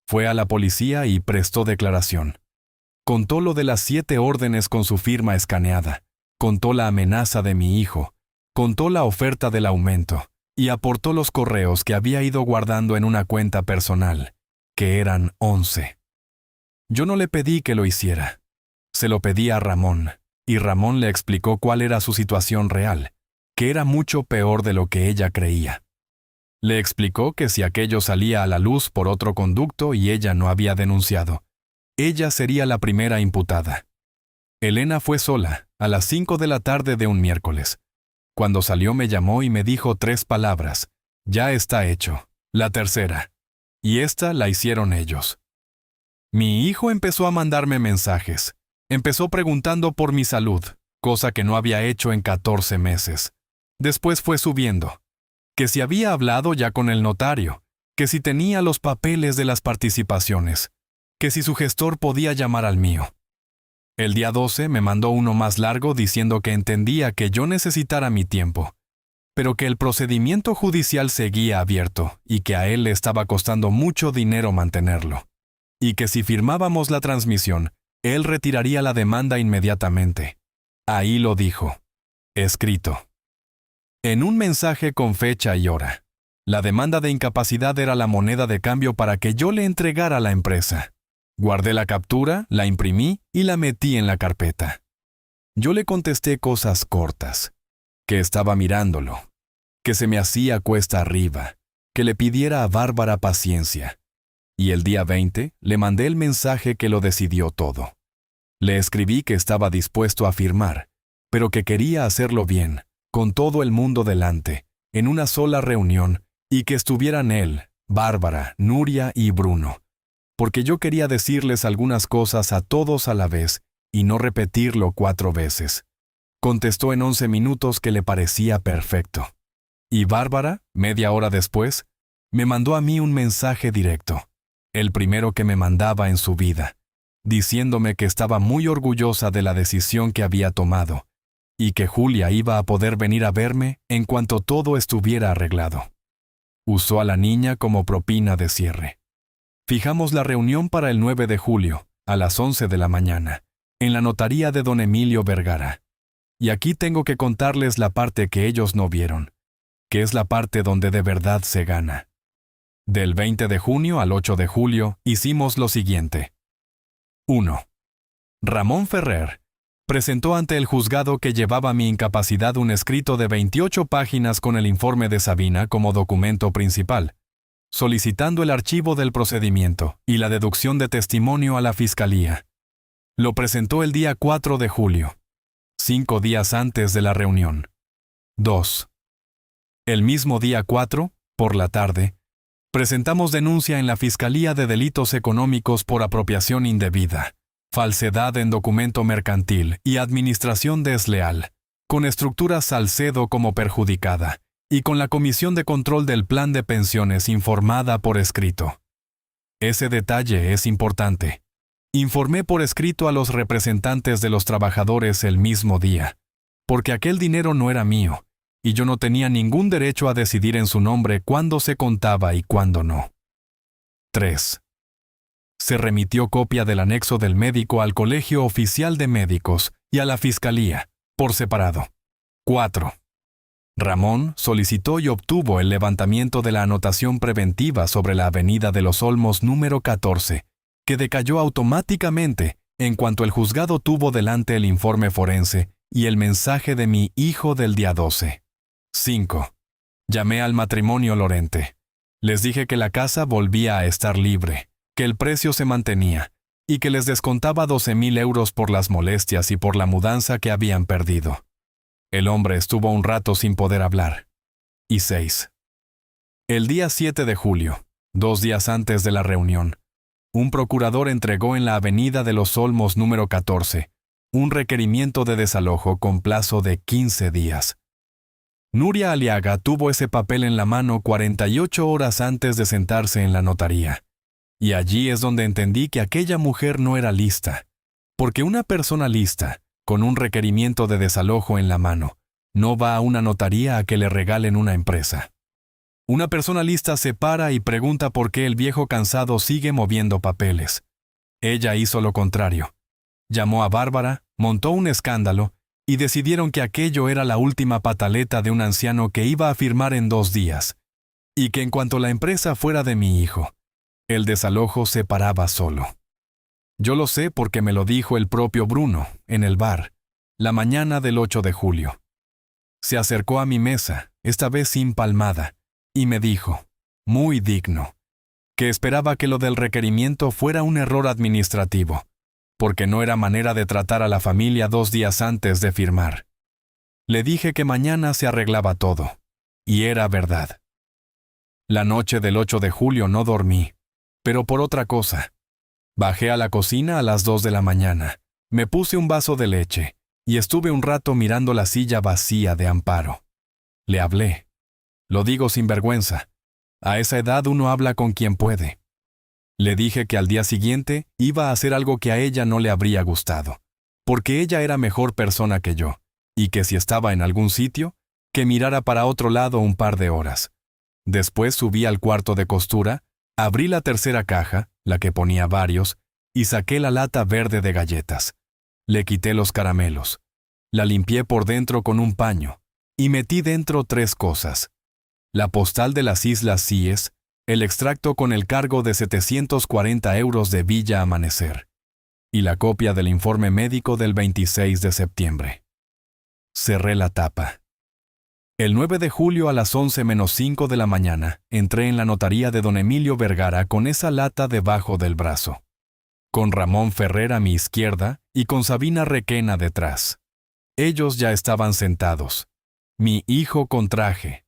Fue a la policía y prestó declaración. Contó lo de las 7 órdenes con su firma escaneada, contó la amenaza de mi hijo, contó la oferta del aumento, y aportó los correos que había ido guardando en una cuenta personal, que eran 11. Yo no le pedí que lo hiciera. Se lo pedí a Ramón, y Ramón le explicó cuál era su situación real, que era mucho peor de lo que ella creía. Le explicó que si aquello salía a la luz por otro conducto y ella no había denunciado, ella sería la primera imputada. Elena fue sola, a las 5 de la tarde de un miércoles. Cuando salió me llamó y me dijo 3 palabras. Ya está hecho. La tercera. Y esta la hicieron ellos. Mi hijo empezó a mandarme mensajes. Empezó preguntando por mi salud, cosa que no había hecho en 14 meses. Después fue subiendo. Que si había hablado ya con el notario, que si tenía los papeles de las participaciones, que si su gestor podía llamar al mío. El día 12 me mandó uno más largo diciendo que entendía que yo necesitara mi tiempo, pero que el procedimiento judicial seguía abierto y que a él le estaba costando mucho dinero mantenerlo, y que si firmábamos la transmisión, él retiraría la demanda inmediatamente. Ahí lo dijo, escrito. En un mensaje con fecha y hora. La demanda de incapacidad era la moneda de cambio para que yo le entregara la empresa. Guardé la captura, la imprimí y la metí en la carpeta. Yo le contesté cosas cortas, que estaba mirándolo, que se me hacía cuesta arriba, que le pidiera a Bárbara paciencia. Y el día 20 le mandé el mensaje que lo decidió todo. Le escribí que estaba dispuesto a firmar, pero que quería hacerlo bien, con todo el mundo delante, en una sola reunión, y que estuvieran él, Bárbara, Nuria y Bruno, porque yo quería decirles algunas cosas a todos a la vez y no repetirlo 4 veces. Contestó en 11 minutos que le parecía perfecto. Y Bárbara, media hora después, me mandó a mí un mensaje directo, el primero que me mandaba en su vida, diciéndome que estaba muy orgullosa de la decisión que había tomado y que Julia iba a poder venir a verme en cuanto todo estuviera arreglado. Usó a la niña como propina de cierre. Fijamos la reunión para el 9 de julio, a las 11 de la mañana, en la notaría de don Emilio Vergara. Y aquí tengo que contarles la parte que ellos no vieron, que es la parte donde de verdad se gana. Del 20 de junio al 8 de julio hicimos lo siguiente. 1. Ramón Ferrer presentó ante el juzgado que llevaba mi incapacidad un escrito de 28 páginas con el informe de Sabina como documento principal, solicitando el archivo del procedimiento y la deducción de testimonio a la Fiscalía. Lo presentó el día 4 de julio, 5 días antes de la reunión. 2. El mismo día 4, por la tarde, presentamos denuncia en la Fiscalía de Delitos Económicos por apropiación indebida, falsedad en documento mercantil y administración desleal, con estructura Salcedo como perjudicada y con la Comisión de Control del Plan de Pensiones informada por escrito. Ese detalle es importante. Informé por escrito a los representantes de los trabajadores el mismo día, porque aquel dinero no era mío, y yo no tenía ningún derecho a decidir en su nombre cuándo se contaba y cuándo no. 3. Se remitió copia del anexo del médico al Colegio Oficial de Médicos y a la Fiscalía, por separado. 4. Ramón solicitó y obtuvo el levantamiento de la anotación preventiva sobre la Avenida de los Olmos número 14, que decayó automáticamente en cuanto el juzgado tuvo delante el informe forense y el mensaje de mi hijo del día 12. 5. Llamé al matrimonio Lorente. Les dije que la casa volvía a estar libre, que el precio se mantenía y que les descontaba 12,000 euros por las molestias y por la mudanza que habían perdido. El hombre estuvo un rato sin poder hablar. Y 6. El día 7 de julio, 2 días antes de la reunión, un procurador entregó en la Avenida de los Olmos número 14 un requerimiento de desalojo con plazo de 15 días. Nuria Aliaga tuvo ese papel en la mano 48 horas antes de sentarse en la notaría. Y allí es donde entendí que aquella mujer no era lista, porque una persona lista, con un requerimiento de desalojo en la mano, no va a una notaría a que le regalen una empresa. Una persona lista se para y pregunta por qué el viejo cansado sigue moviendo papeles. Ella hizo lo contrario. Llamó a Bárbara, montó un escándalo, y decidieron que aquello era la última pataleta de un anciano que iba a firmar en 2 días, y que en cuanto la empresa fuera de mi hijo, el desalojo se paraba solo. Yo lo sé porque me lo dijo el propio Bruno, en el bar, la mañana del 8 de julio. Se acercó a mi mesa, esta vez sin palmada, y me dijo, muy digno, que esperaba que lo del requerimiento fuera un error administrativo, porque no era manera de tratar a la familia 2 días antes de firmar. Le dije que mañana se arreglaba todo, y era verdad. La noche del 8 de julio no dormí, pero por otra cosa. Bajé a la cocina a las 2 de la mañana, me puse un vaso de leche, y estuve un rato mirando la silla vacía de Amparo. Le hablé. Lo digo sin vergüenza. A esa edad uno habla con quien puede. Le dije que al día siguiente iba a hacer algo que a ella no le habría gustado, porque ella era mejor persona que yo, y que si estaba en algún sitio, que mirara para otro lado un par de horas. Después subí al cuarto de costura, abrí la tercera caja, la que ponía varios, y saqué la lata verde de galletas. Le quité los caramelos. La limpié por dentro con un paño, y metí dentro 3 cosas. La postal de las Islas Cíes, el extracto con el cargo de 740 euros de Villa Amanecer, y la copia del informe médico del 26 de septiembre. Cerré la tapa. El 9 de julio a las 11:05 de la mañana, entré en la notaría de don Emilio Vergara con esa lata debajo del brazo, con Ramón Ferrer a mi izquierda y con Sabina Requena detrás. Ellos ya estaban sentados. Mi hijo con traje.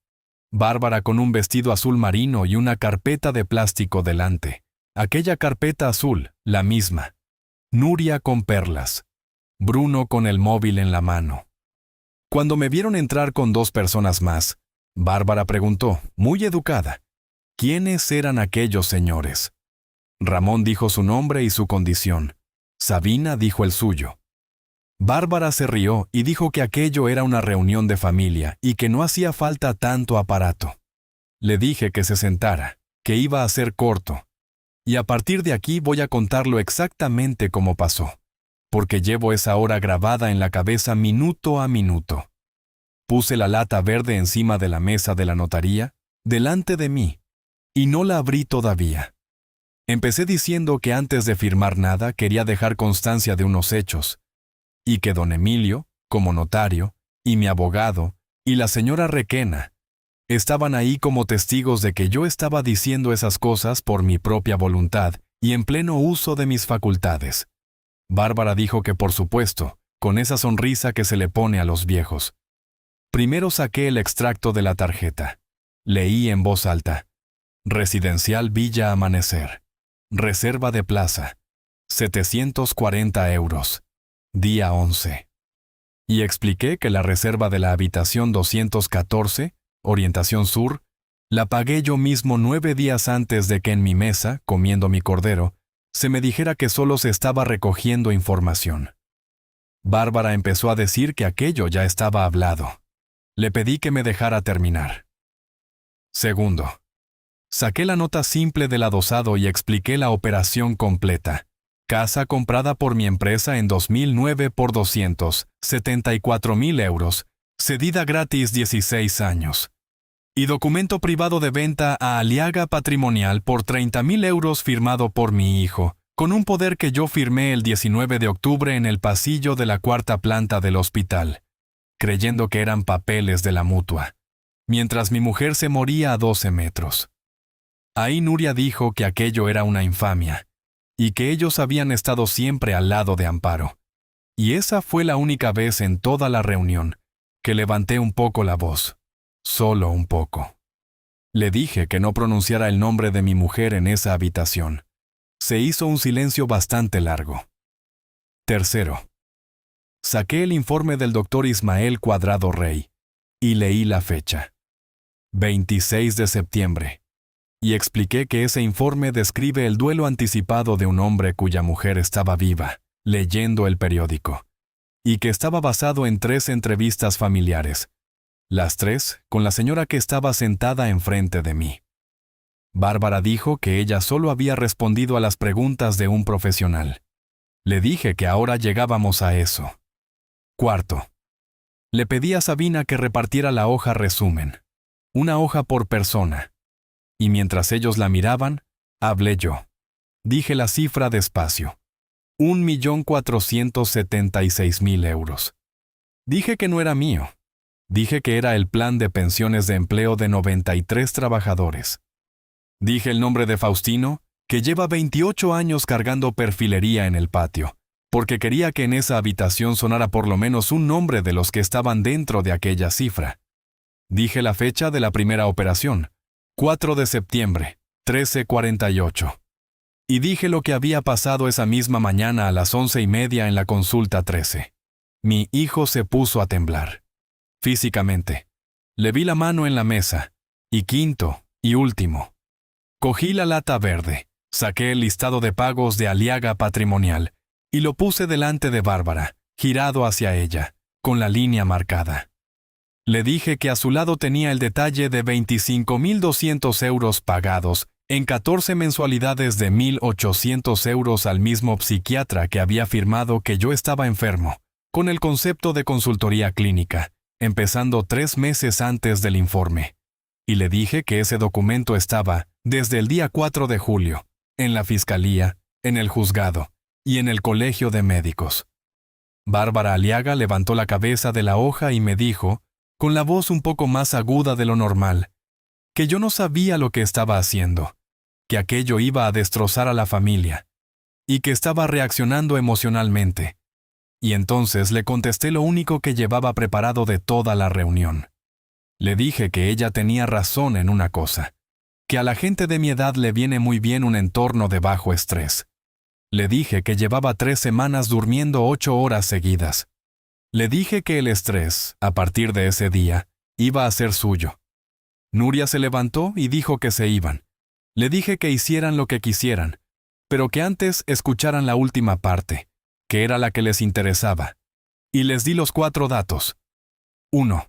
Bárbara con un vestido azul marino y una carpeta de plástico delante. Aquella carpeta azul, la misma. Nuria con perlas. Bruno con el móvil en la mano. Cuando me vieron entrar con 2 personas más, Bárbara preguntó, muy educada, ¿quiénes eran aquellos señores? Ramón dijo su nombre y su condición. Sabina dijo el suyo. Bárbara se rió y dijo que aquello era una reunión de familia y que no hacía falta tanto aparato. Le dije que se sentara, que iba a ser corto. Y a partir de aquí voy a contarlo exactamente como pasó, porque llevo esa hora grabada en la cabeza minuto a minuto. Puse la lata verde encima de la mesa de la notaría, delante de mí, y no la abrí todavía. Empecé diciendo que antes de firmar nada quería dejar constancia de unos hechos, y que don Emilio, como notario, y mi abogado, y la señora Requena, estaban ahí como testigos de que yo estaba diciendo esas cosas por mi propia voluntad y en pleno uso de mis facultades. Bárbara dijo que por supuesto, con esa sonrisa que se le pone a los viejos. Primero saqué el extracto de la tarjeta. Leí en voz alta. Residencial Villa Amanecer. Reserva de plaza. 740 euros. Día 11. Y expliqué que la reserva de la habitación 214, orientación sur, la pagué yo mismo 9 días antes de que en mi mesa, comiendo mi cordero, se me dijera que solo se estaba recogiendo información. Bárbara empezó a decir que aquello ya estaba hablado. Le pedí que me dejara terminar. Segundo. Saqué la nota simple del adosado y expliqué la operación completa. Casa comprada por mi empresa en 2009 por 274.000 euros, cedida gratis 16 años. Y documento privado de venta a Aliaga Patrimonial por 30.000 euros firmado por mi hijo, con un poder que yo firmé el 19 de octubre en el pasillo de la 4ª planta del hospital, creyendo que eran papeles de la mutua, mientras mi mujer se moría a 12 metros. Ahí Nuria dijo que aquello era una infamia, y que ellos habían estado siempre al lado de Amparo. Y esa fue la única vez en toda la reunión que levanté un poco la voz, solo un poco. Le dije que no pronunciara el nombre de mi mujer en esa habitación. Se hizo un silencio bastante largo. Tercero. Saqué el informe del doctor Ismael Cuadrado Rey y leí la fecha. 26 de septiembre. Y expliqué que ese informe describe el duelo anticipado de un hombre cuya mujer estaba viva, leyendo el periódico, y que estaba basado en 3 entrevistas familiares, las 3 con la señora que estaba sentada enfrente de mí. Bárbara dijo que ella solo había respondido a las preguntas de un profesional. Le dije que ahora llegábamos a eso. Cuarto. Le pedí a Sabina que repartiera la hoja resumen, una hoja por persona. Y mientras ellos la miraban, hablé yo. Dije la cifra despacio. 1.476.000 euros. Dije que no era mío. Dije que era el plan de pensiones de empleo de 93 trabajadores. Dije el nombre de Faustino, que lleva 28 años cargando perfilería en el patio, porque quería que en esa habitación sonara por lo menos un nombre de los que estaban dentro de aquella cifra. Dije la fecha de la primera operación. 4 de septiembre, 13:48. Y dije lo que había pasado esa misma mañana a las 11:30 en la consulta 13. Mi hijo se puso a temblar. Físicamente. Le vi la mano en la mesa. Y quinto, y último. Cogí la lata verde, saqué el listado de pagos de Aliaga Patrimonial y lo puse delante de Bárbara, girado hacia ella, con la línea marcada. Le dije que a su lado tenía el detalle de 25.200 euros pagados en 14 mensualidades de 1.800 euros al mismo psiquiatra que había firmado que yo estaba enfermo, con el concepto de consultoría clínica, empezando 3 meses antes del informe. Y le dije que ese documento estaba, desde el día 4 de julio, en la fiscalía, en el juzgado y en el colegio de médicos. Bárbara Aliaga levantó la cabeza de la hoja y me dijo, con la voz un poco más aguda de lo normal, que yo no sabía lo que estaba haciendo, que aquello iba a destrozar a la familia, y que estaba reaccionando emocionalmente. Y entonces le contesté lo único que llevaba preparado de toda la reunión. Le dije que ella tenía razón en una cosa, que a la gente de mi edad le viene muy bien un entorno de bajo estrés. Le dije que llevaba 3 semanas durmiendo 8 horas seguidas. Le dije que el estrés, a partir de ese día, iba a ser suyo, Nuria se levantó y dijo que se iban. Le dije que hicieran lo que quisieran, pero que antes escucharan la última parte, que era la que les interesaba. Y les di los 4 datos. 1.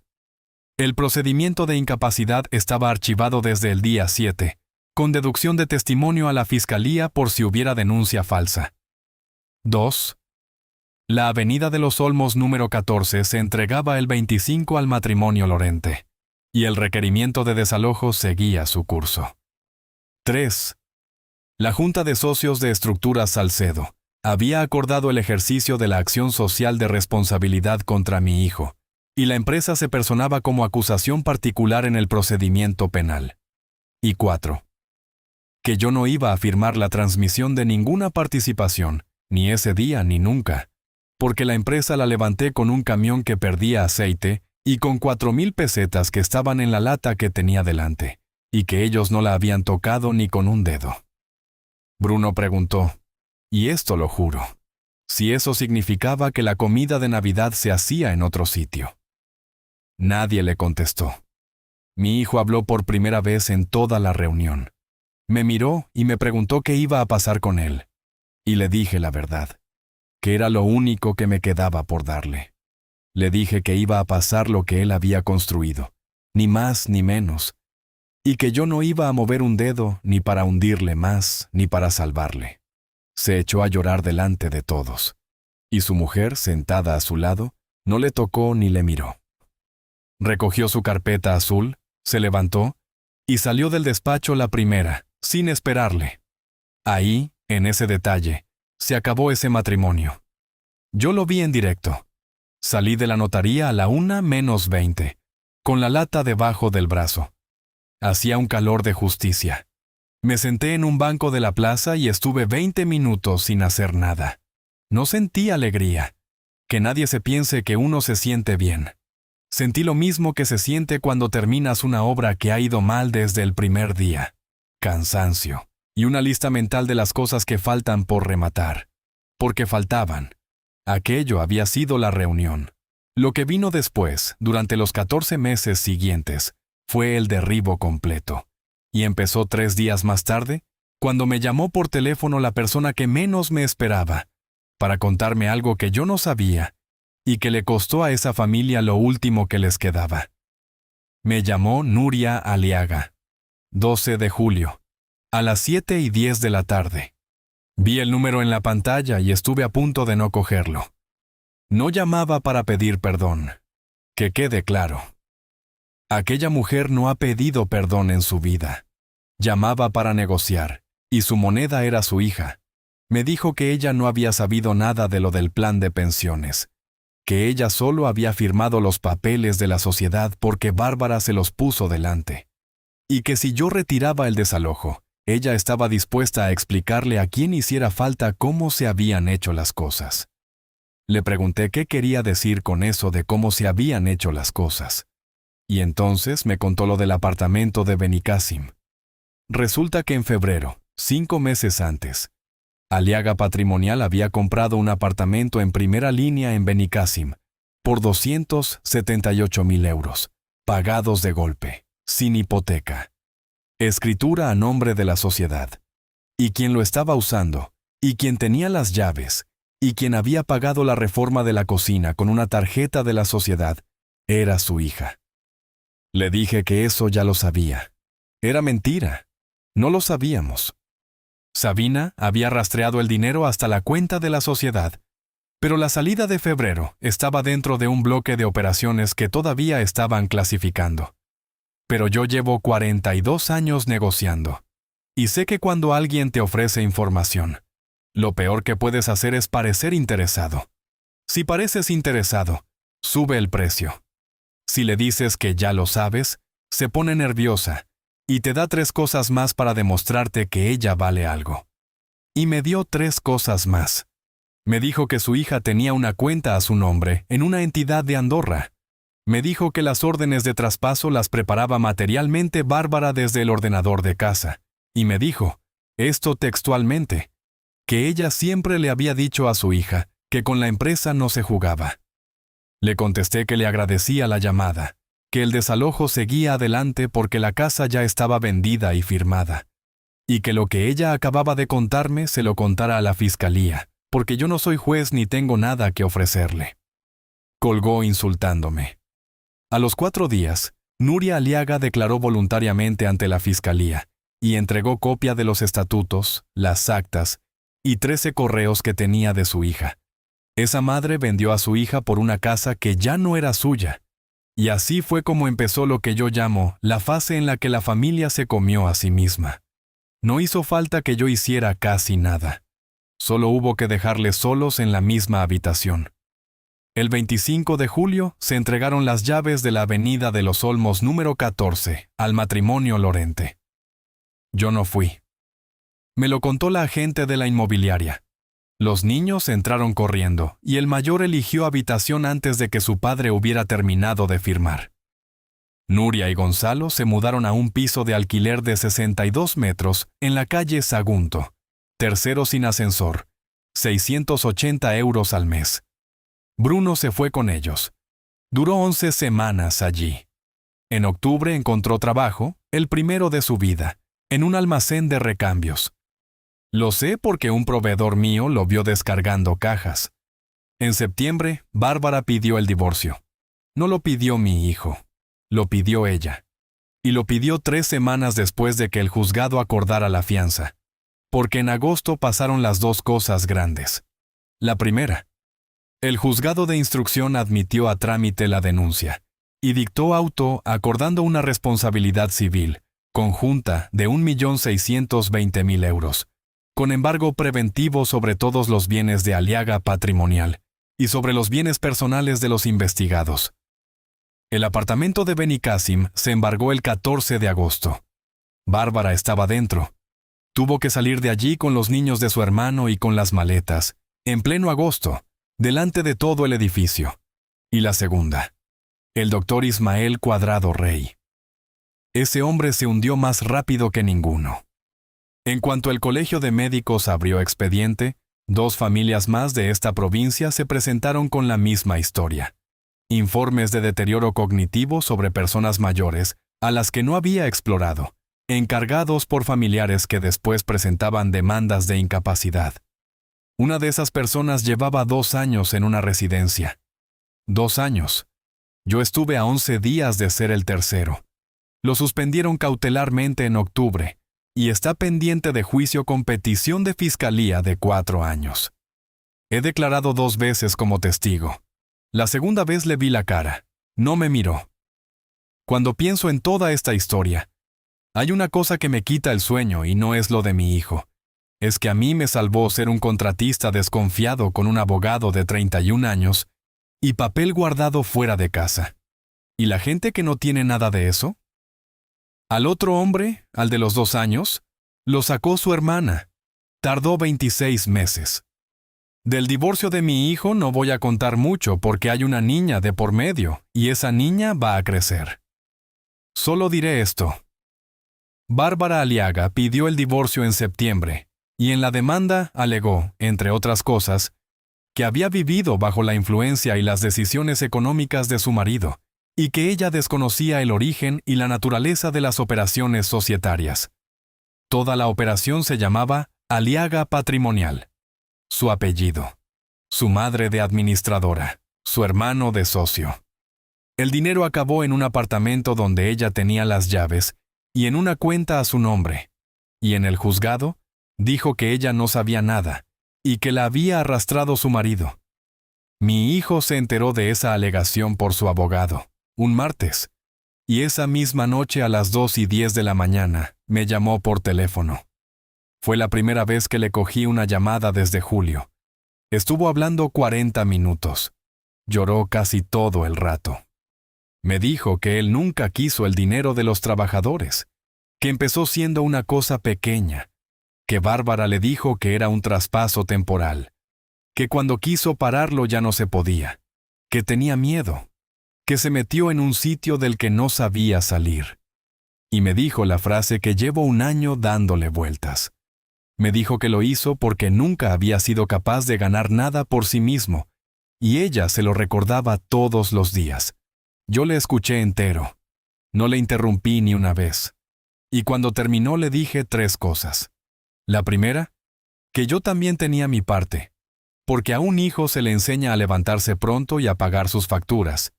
El procedimiento de incapacidad estaba archivado desde el día 7, con deducción de testimonio a la Fiscalía por si hubiera denuncia falsa. 2. La Avenida de los Olmos número 14 se entregaba el 25 al matrimonio Lorente, y el requerimiento de desalojo seguía su curso. 3. La Junta de Socios de Estructuras Salcedo había acordado el ejercicio de la acción social de responsabilidad contra mi hijo, y la empresa se personaba como acusación particular en el procedimiento penal. Y 4. Que yo no iba a firmar la transmisión de ninguna participación, ni ese día ni nunca, porque la empresa la levanté con un camión que perdía aceite y con 4,000 pesetas que estaban en la lata que tenía delante, y que ellos no la habían tocado ni con un dedo. Bruno preguntó, y esto lo juro, si eso significaba que la comida de Navidad se hacía en otro sitio. Nadie le contestó. Mi hijo habló por primera vez en toda la reunión. Me miró y me preguntó qué iba a pasar con él. Y le dije la verdad, que era lo único que me quedaba por darle. Le dije que iba a pasar lo que él había construido, ni más ni menos, y que yo no iba a mover un dedo ni para hundirle más ni para salvarle. Se echó a llorar delante de todos, y su mujer, sentada a su lado, no le tocó ni le miró. Recogió su carpeta azul, se levantó, y salió del despacho la primera, sin esperarle. Ahí, en ese detalle, se acabó ese matrimonio. Yo lo vi en directo. Salí de la notaría a la 1:20, con la lata debajo del brazo. Hacía un calor de justicia. Me senté en un banco de la plaza y estuve 20 minutos sin hacer nada. No sentí alegría. Que nadie se piense que uno se siente bien. Sentí lo mismo que se siente cuando terminas una obra que ha ido mal desde el primer día. Cansancio. Y una lista mental de las cosas que faltan por rematar. Porque faltaban. Aquello había sido la reunión. Lo que vino después, durante los 14 meses siguientes, fue el derribo completo. Y empezó 3 días más tarde, cuando me llamó por teléfono la persona que menos me esperaba, para contarme algo que yo no sabía, y que le costó a esa familia lo último que les quedaba. Me llamó Nuria Aliaga. 12 de julio, a las 7:10 de la tarde. Vi el número en la pantalla y estuve a punto de no cogerlo. No llamaba para pedir perdón. Que quede claro. Aquella mujer no ha pedido perdón en su vida. Llamaba para negociar, y su moneda era su hija. Me dijo que ella no había sabido nada de lo del plan de pensiones, que ella solo había firmado los papeles de la sociedad porque Bárbara se los puso delante, y que si yo retiraba el desalojo, ella estaba dispuesta a explicarle a quien hiciera falta cómo se habían hecho las cosas. Le pregunté qué quería decir con eso de cómo se habían hecho las cosas. Y entonces me contó lo del apartamento de Benicàssim. Resulta que en febrero, 5 meses antes, Aliaga Patrimonial había comprado un apartamento en primera línea en Benicàssim por 278,000 euros, pagados de golpe, sin hipoteca. Escritura a nombre de la sociedad. Y quien lo estaba usando, y quien tenía las llaves, y quien había pagado la reforma de la cocina con una tarjeta de la sociedad, era su hija. Le dije que eso ya lo sabía. Era mentira. No lo sabíamos. Sabina había rastreado el dinero hasta la cuenta de la sociedad, pero la salida de febrero estaba dentro de un bloque de operaciones que todavía estaban clasificando. Pero yo llevo 42 años negociando, y sé que cuando alguien te ofrece información, lo peor que puedes hacer es parecer interesado. Si pareces interesado, sube el precio. Si le dices que ya lo sabes, se pone nerviosa y te da 3 cosas más para demostrarte que ella vale algo. Y me dio 3 cosas más. Me dijo que su hija tenía una cuenta a su nombre en una entidad de Andorra. Me dijo que las órdenes de traspaso las preparaba materialmente Bárbara desde el ordenador de casa. Y me dijo, esto textualmente, que ella siempre le había dicho a su hija que con la empresa no se jugaba. Le contesté que le agradecía la llamada, que el desalojo seguía adelante porque la casa ya estaba vendida y firmada, y que lo que ella acababa de contarme se lo contara a la fiscalía, porque yo no soy juez ni tengo nada que ofrecerle. Colgó insultándome. A los 4 días, Nuria Aliaga declaró voluntariamente ante la fiscalía y entregó copia de los estatutos, las actas y 13 correos que tenía de su hija. Esa madre vendió a su hija por una casa que ya no era suya. Y así fue como empezó lo que yo llamo la fase en la que la familia se comió a sí misma. No hizo falta que yo hiciera casi nada. Solo hubo que dejarles solos en la misma habitación. El 25 de julio se entregaron las llaves de la Avenida de los Olmos número 14 al matrimonio Lorente. Yo no fui. Me lo contó la agente de la inmobiliaria. Los niños entraron corriendo y el mayor eligió habitación antes de que su padre hubiera terminado de firmar. Nuria y Gonzalo se mudaron a un piso de alquiler de 62 metros en la calle Sagunto, tercero sin ascensor, 680 euros al mes. Bruno se fue con ellos. Duró 11 semanas allí. En octubre encontró trabajo, el primero de su vida, en un almacén de recambios. Lo sé porque un proveedor mío lo vio descargando cajas. En septiembre, Bárbara pidió el divorcio. No lo pidió mi hijo, lo pidió ella. Y lo pidió 3 semanas después de que el juzgado acordara la fianza. Porque en agosto pasaron las 2 cosas grandes. La primera, el juzgado de instrucción admitió a trámite la denuncia y dictó auto acordando una responsabilidad civil conjunta de 1.620.000 euros, con embargo preventivo sobre todos los bienes de Aliaga Patrimonial y sobre los bienes personales de los investigados. El apartamento de Benicassim se embargó el 14 de agosto. Bárbara estaba dentro. Tuvo que salir de allí con los niños de su hermano y con las maletas, en pleno agosto, delante de todo el edificio. Y la segunda, el doctor Ismael Cuadrado Rey. Ese hombre se hundió más rápido que ninguno. En cuanto el Colegio de Médicos abrió expediente, 2 familias más de esta provincia se presentaron con la misma historia. Informes de deterioro cognitivo sobre personas mayores a las que no había explorado, encargados por familiares que después presentaban demandas de incapacidad. Una de esas personas llevaba 2 años en una residencia. 2 años. Yo estuve a 11 días de ser el tercero. Lo suspendieron cautelarmente en octubre y está pendiente de juicio con petición de fiscalía de 4 años. He declarado 2 veces como testigo. La segunda vez le vi la cara. No me miró. Cuando pienso en toda esta historia, hay una cosa que me quita el sueño y no es lo de mi hijo. Es que a mí me salvó ser un contratista desconfiado con un abogado de 31 años y papel guardado fuera de casa. ¿Y la gente que no tiene nada de eso? Al otro hombre, al de los 2 años, lo sacó su hermana. Tardó 26 meses. Del divorcio de mi hijo no voy a contar mucho porque hay una niña de por medio y esa niña va a crecer. Solo diré esto. Bárbara Aliaga pidió el divorcio en septiembre y en la demanda alegó, entre otras cosas, que había vivido bajo la influencia y las decisiones económicas de su marido y que ella desconocía el origen y la naturaleza de las operaciones societarias. Toda la operación se llamaba Aliaga Patrimonial. Su apellido, su madre de administradora, su hermano de socio. El dinero acabó en un apartamento donde ella tenía las llaves y en una cuenta a su nombre. Y en el juzgado, dijo que ella no sabía nada y que la había arrastrado su marido. Mi hijo se enteró de esa alegación por su abogado, un martes, y esa misma noche a las 2:10 de la mañana me llamó por teléfono. Fue la primera vez que le cogí una llamada desde julio. Estuvo hablando 40 minutos. Lloró casi todo el rato. Me dijo que él nunca quiso el dinero de los trabajadores, que empezó siendo una cosa pequeña, que Bárbara le dijo que era un traspaso temporal, que cuando quiso pararlo ya no se podía, que tenía miedo, que se metió en un sitio del que no sabía salir. Y me dijo la frase que llevo 1 año dándole vueltas. Me dijo que lo hizo porque nunca había sido capaz de ganar nada por sí mismo, y ella se lo recordaba todos los días, Yo le escuché entero. No le interrumpí ni una vez. Y cuando terminó le dije 3 cosas. La primera, que yo también tenía mi parte, porque a un hijo se le enseña a levantarse pronto y a pagar sus facturas.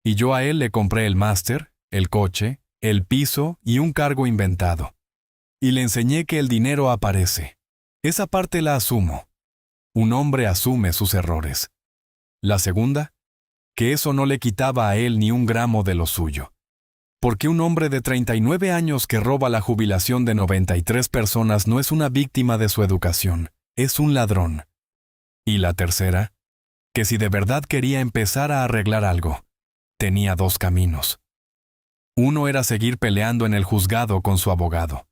Y yo a él le compré el máster, el coche, el piso y un cargo inventado. Y le enseñé que el dinero aparece. Esa parte la asumo. Un hombre asume sus errores. La segunda, que eso no le quitaba a él ni un gramo de lo suyo. Porque un hombre de 39 años que roba la jubilación de 93 personas no es una víctima de su educación, es un ladrón. Y la tercera, que si de verdad quería empezar a arreglar algo, tenía 2 caminos. Uno era seguir peleando en el juzgado con su abogado.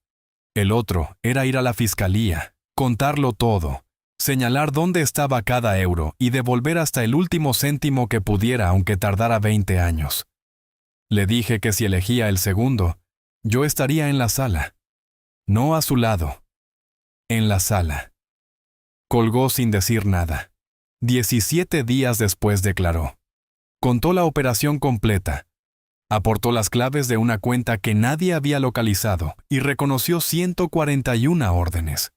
El otro era ir a la fiscalía, contarlo todo, señalar dónde estaba cada euro y devolver hasta el último céntimo que pudiera aunque tardara 20 años. Le dije que si elegía el segundo, yo estaría en la sala. No a su lado. En la sala. Colgó sin decir nada. 17 días después declaró. Contó la operación completa. Aportó las claves de una cuenta que nadie había localizado y reconoció 141 órdenes.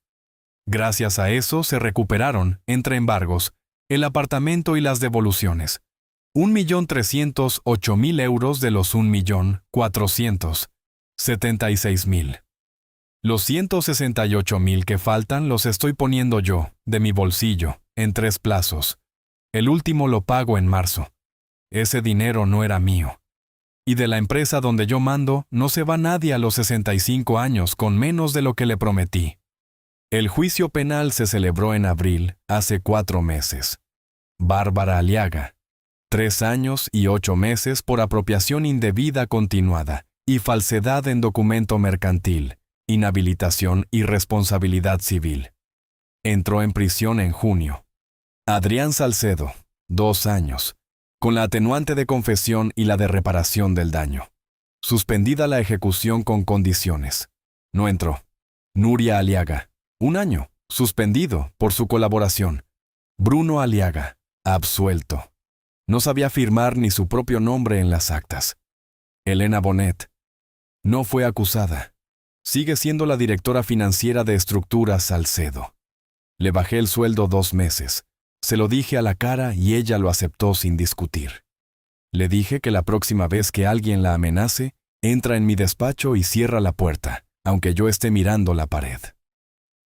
Gracias a eso se recuperaron, entre embargos, el apartamento y las devoluciones. 1.308.000 euros de los 1.476.000. Los 168.000 que faltan los estoy poniendo yo, de mi bolsillo, en 3 plazos. El último lo pago en marzo. Ese dinero no era mío. Y de la empresa donde yo mando no se va nadie a los 65 años con menos de lo que le prometí. El juicio penal se celebró en abril, hace 4 meses. Bárbara Aliaga. 3 años y 8 meses por apropiación indebida continuada y falsedad en documento mercantil, inhabilitación y responsabilidad civil. Entró en prisión en junio. Adrián Salcedo, 2 años, con la atenuante de confesión y la de reparación del daño. Suspendida la ejecución con condiciones. No entró. Nuria Aliaga, 1 año, suspendido por su colaboración. Bruno Aliaga, absuelto. No sabía firmar ni su propio nombre en las actas. Elena Bonet. No fue acusada. Sigue siendo la directora financiera de Estructuras Salcedo. Le bajé el sueldo 2 meses. Se lo dije a la cara y ella lo aceptó sin discutir. Le dije que la próxima vez que alguien la amenace, entra en mi despacho y cierra la puerta, aunque yo esté mirando la pared.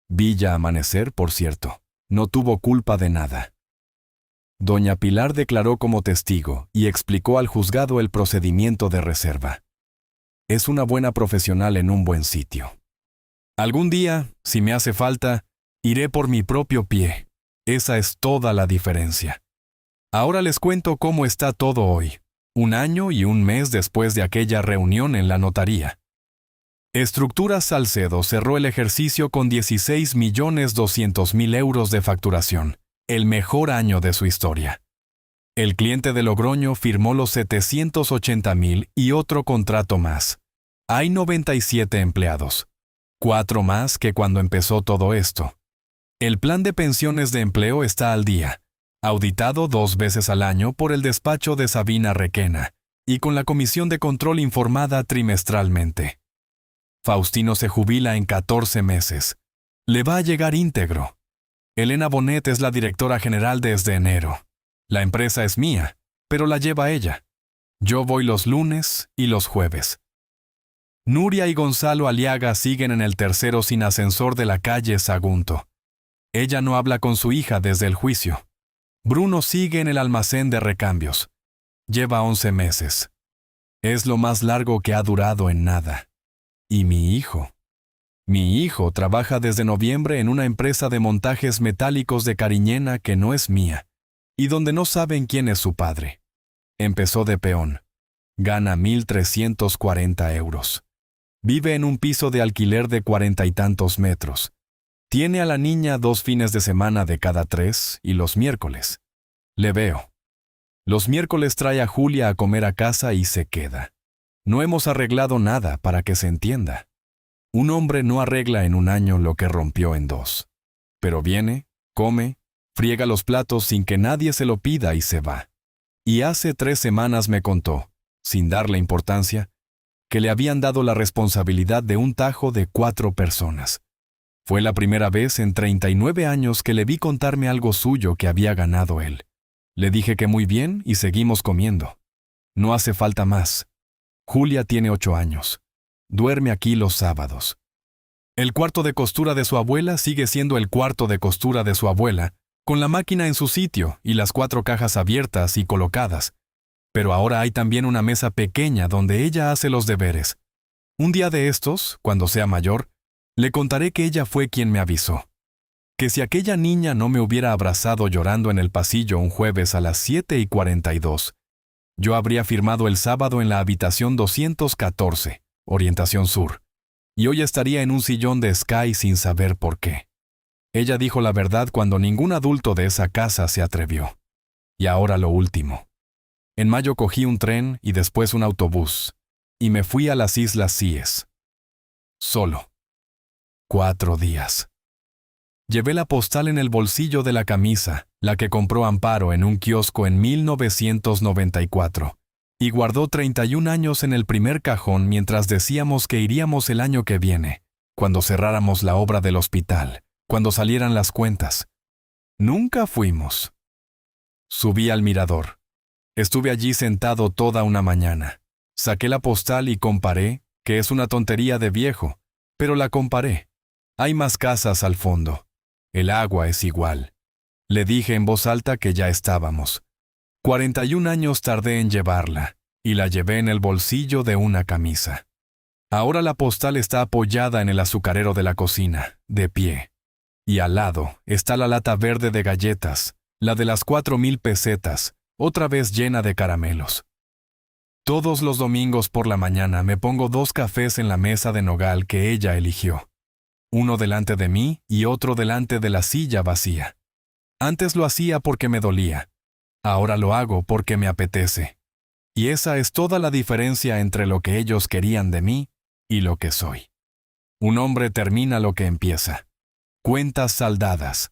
Villa Amanecer, por cierto, no tuvo culpa de nada. Doña Pilar declaró como testigo y explicó al juzgado el procedimiento de reserva. Es una buena profesional en un buen sitio. Algún día, si me hace falta, iré por mi propio pie. Esa es toda la diferencia. Ahora les cuento cómo está todo hoy, 1 año y 1 mes después de aquella reunión en la notaría. Estructuras Salcedo cerró el ejercicio con 16.200.000 euros de facturación. El mejor año de su historia. El cliente de Logroño firmó los 780.000 y otro contrato más. Hay 97 empleados. 4 más que cuando empezó todo esto. El plan de pensiones de empleo está al día, auditado 2 veces al año por el despacho de Sabina Requena y con la comisión de control informada trimestralmente. Faustino se jubila en 14 meses. Le va a llegar íntegro. Elena Bonet es la directora general desde enero. La empresa es mía, pero la lleva ella. Yo voy los lunes y los jueves. Nuria y Gonzalo Aliaga siguen en el tercero sin ascensor de la calle Sagunto. Ella no habla con su hija desde el juicio. Bruno sigue en el almacén de recambios. Lleva 11 meses. Es lo más largo que ha durado en nada. ¿Y mi hijo? Mi hijo trabaja desde noviembre en una empresa de montajes metálicos de Cariñena que no es mía, y donde no saben quién es su padre. Empezó de peón. Gana 1.340 euros. Vive en un piso de alquiler de 40 y tantos metros. Tiene a la niña 2 fines de semana de cada 3 y los miércoles. Le veo. Los miércoles trae a Julia a comer a casa y se queda. No hemos arreglado nada para que se entienda. Un hombre no arregla en 1 año lo que rompió en 2. Pero viene, come, friega los platos sin que nadie se lo pida y se va. Y hace 3 semanas me contó, sin darle importancia, que le habían dado la responsabilidad de un tajo de 4 personas. Fue la primera vez en 39 años que le vi contarme algo suyo que había ganado él. Le dije que muy bien y seguimos comiendo. No hace falta más. Julia tiene 8 años. Duerme aquí los sábados. El cuarto de costura de su abuela sigue siendo el cuarto de costura de su abuela, con la máquina en su sitio y las 4 cajas abiertas y colocadas. Pero ahora hay también una mesa pequeña donde ella hace los deberes. Un día de estos, cuando sea mayor, le contaré que ella fue quien me avisó. Que si aquella niña no me hubiera abrazado llorando en el pasillo un jueves a las 7:42, yo habría firmado el sábado en la habitación 214, orientación sur, y hoy estaría en un sillón de Sky sin saber por qué. Ella dijo la verdad cuando ningún adulto de esa casa se atrevió. Y ahora lo último. En mayo cogí un tren y después un autobús, y me fui a las Islas Cíes. Solo. 4 días. Llevé la postal en el bolsillo de la camisa, la que compró Amparo en un kiosco en 1994, y guardó 31 años en el primer cajón mientras decíamos que iríamos el año que viene, cuando cerráramos la obra del hospital, cuando salieran las cuentas. Nunca fuimos. Subí al mirador. Estuve allí sentado toda una mañana. Saqué la postal y comparé, que es una tontería de viejo, pero la comparé. Hay más casas al fondo. El agua es igual. Le dije en voz alta que ya estábamos. 41 años tardé en llevarla, y la llevé en el bolsillo de una camisa. Ahora la postal está apoyada en el azucarero de la cocina, de pie. Y al lado está la lata verde de galletas, la de las 4,000 pesetas, otra vez llena de caramelos. Todos los domingos por la mañana me pongo 2 cafés en la mesa de nogal que ella eligió. Uno delante de mí y otro delante de la silla vacía. Antes lo hacía porque me dolía. Ahora lo hago porque me apetece. Y esa es toda la diferencia entre lo que ellos querían de mí y lo que soy. Un hombre termina lo que empieza. Cuentas saldadas.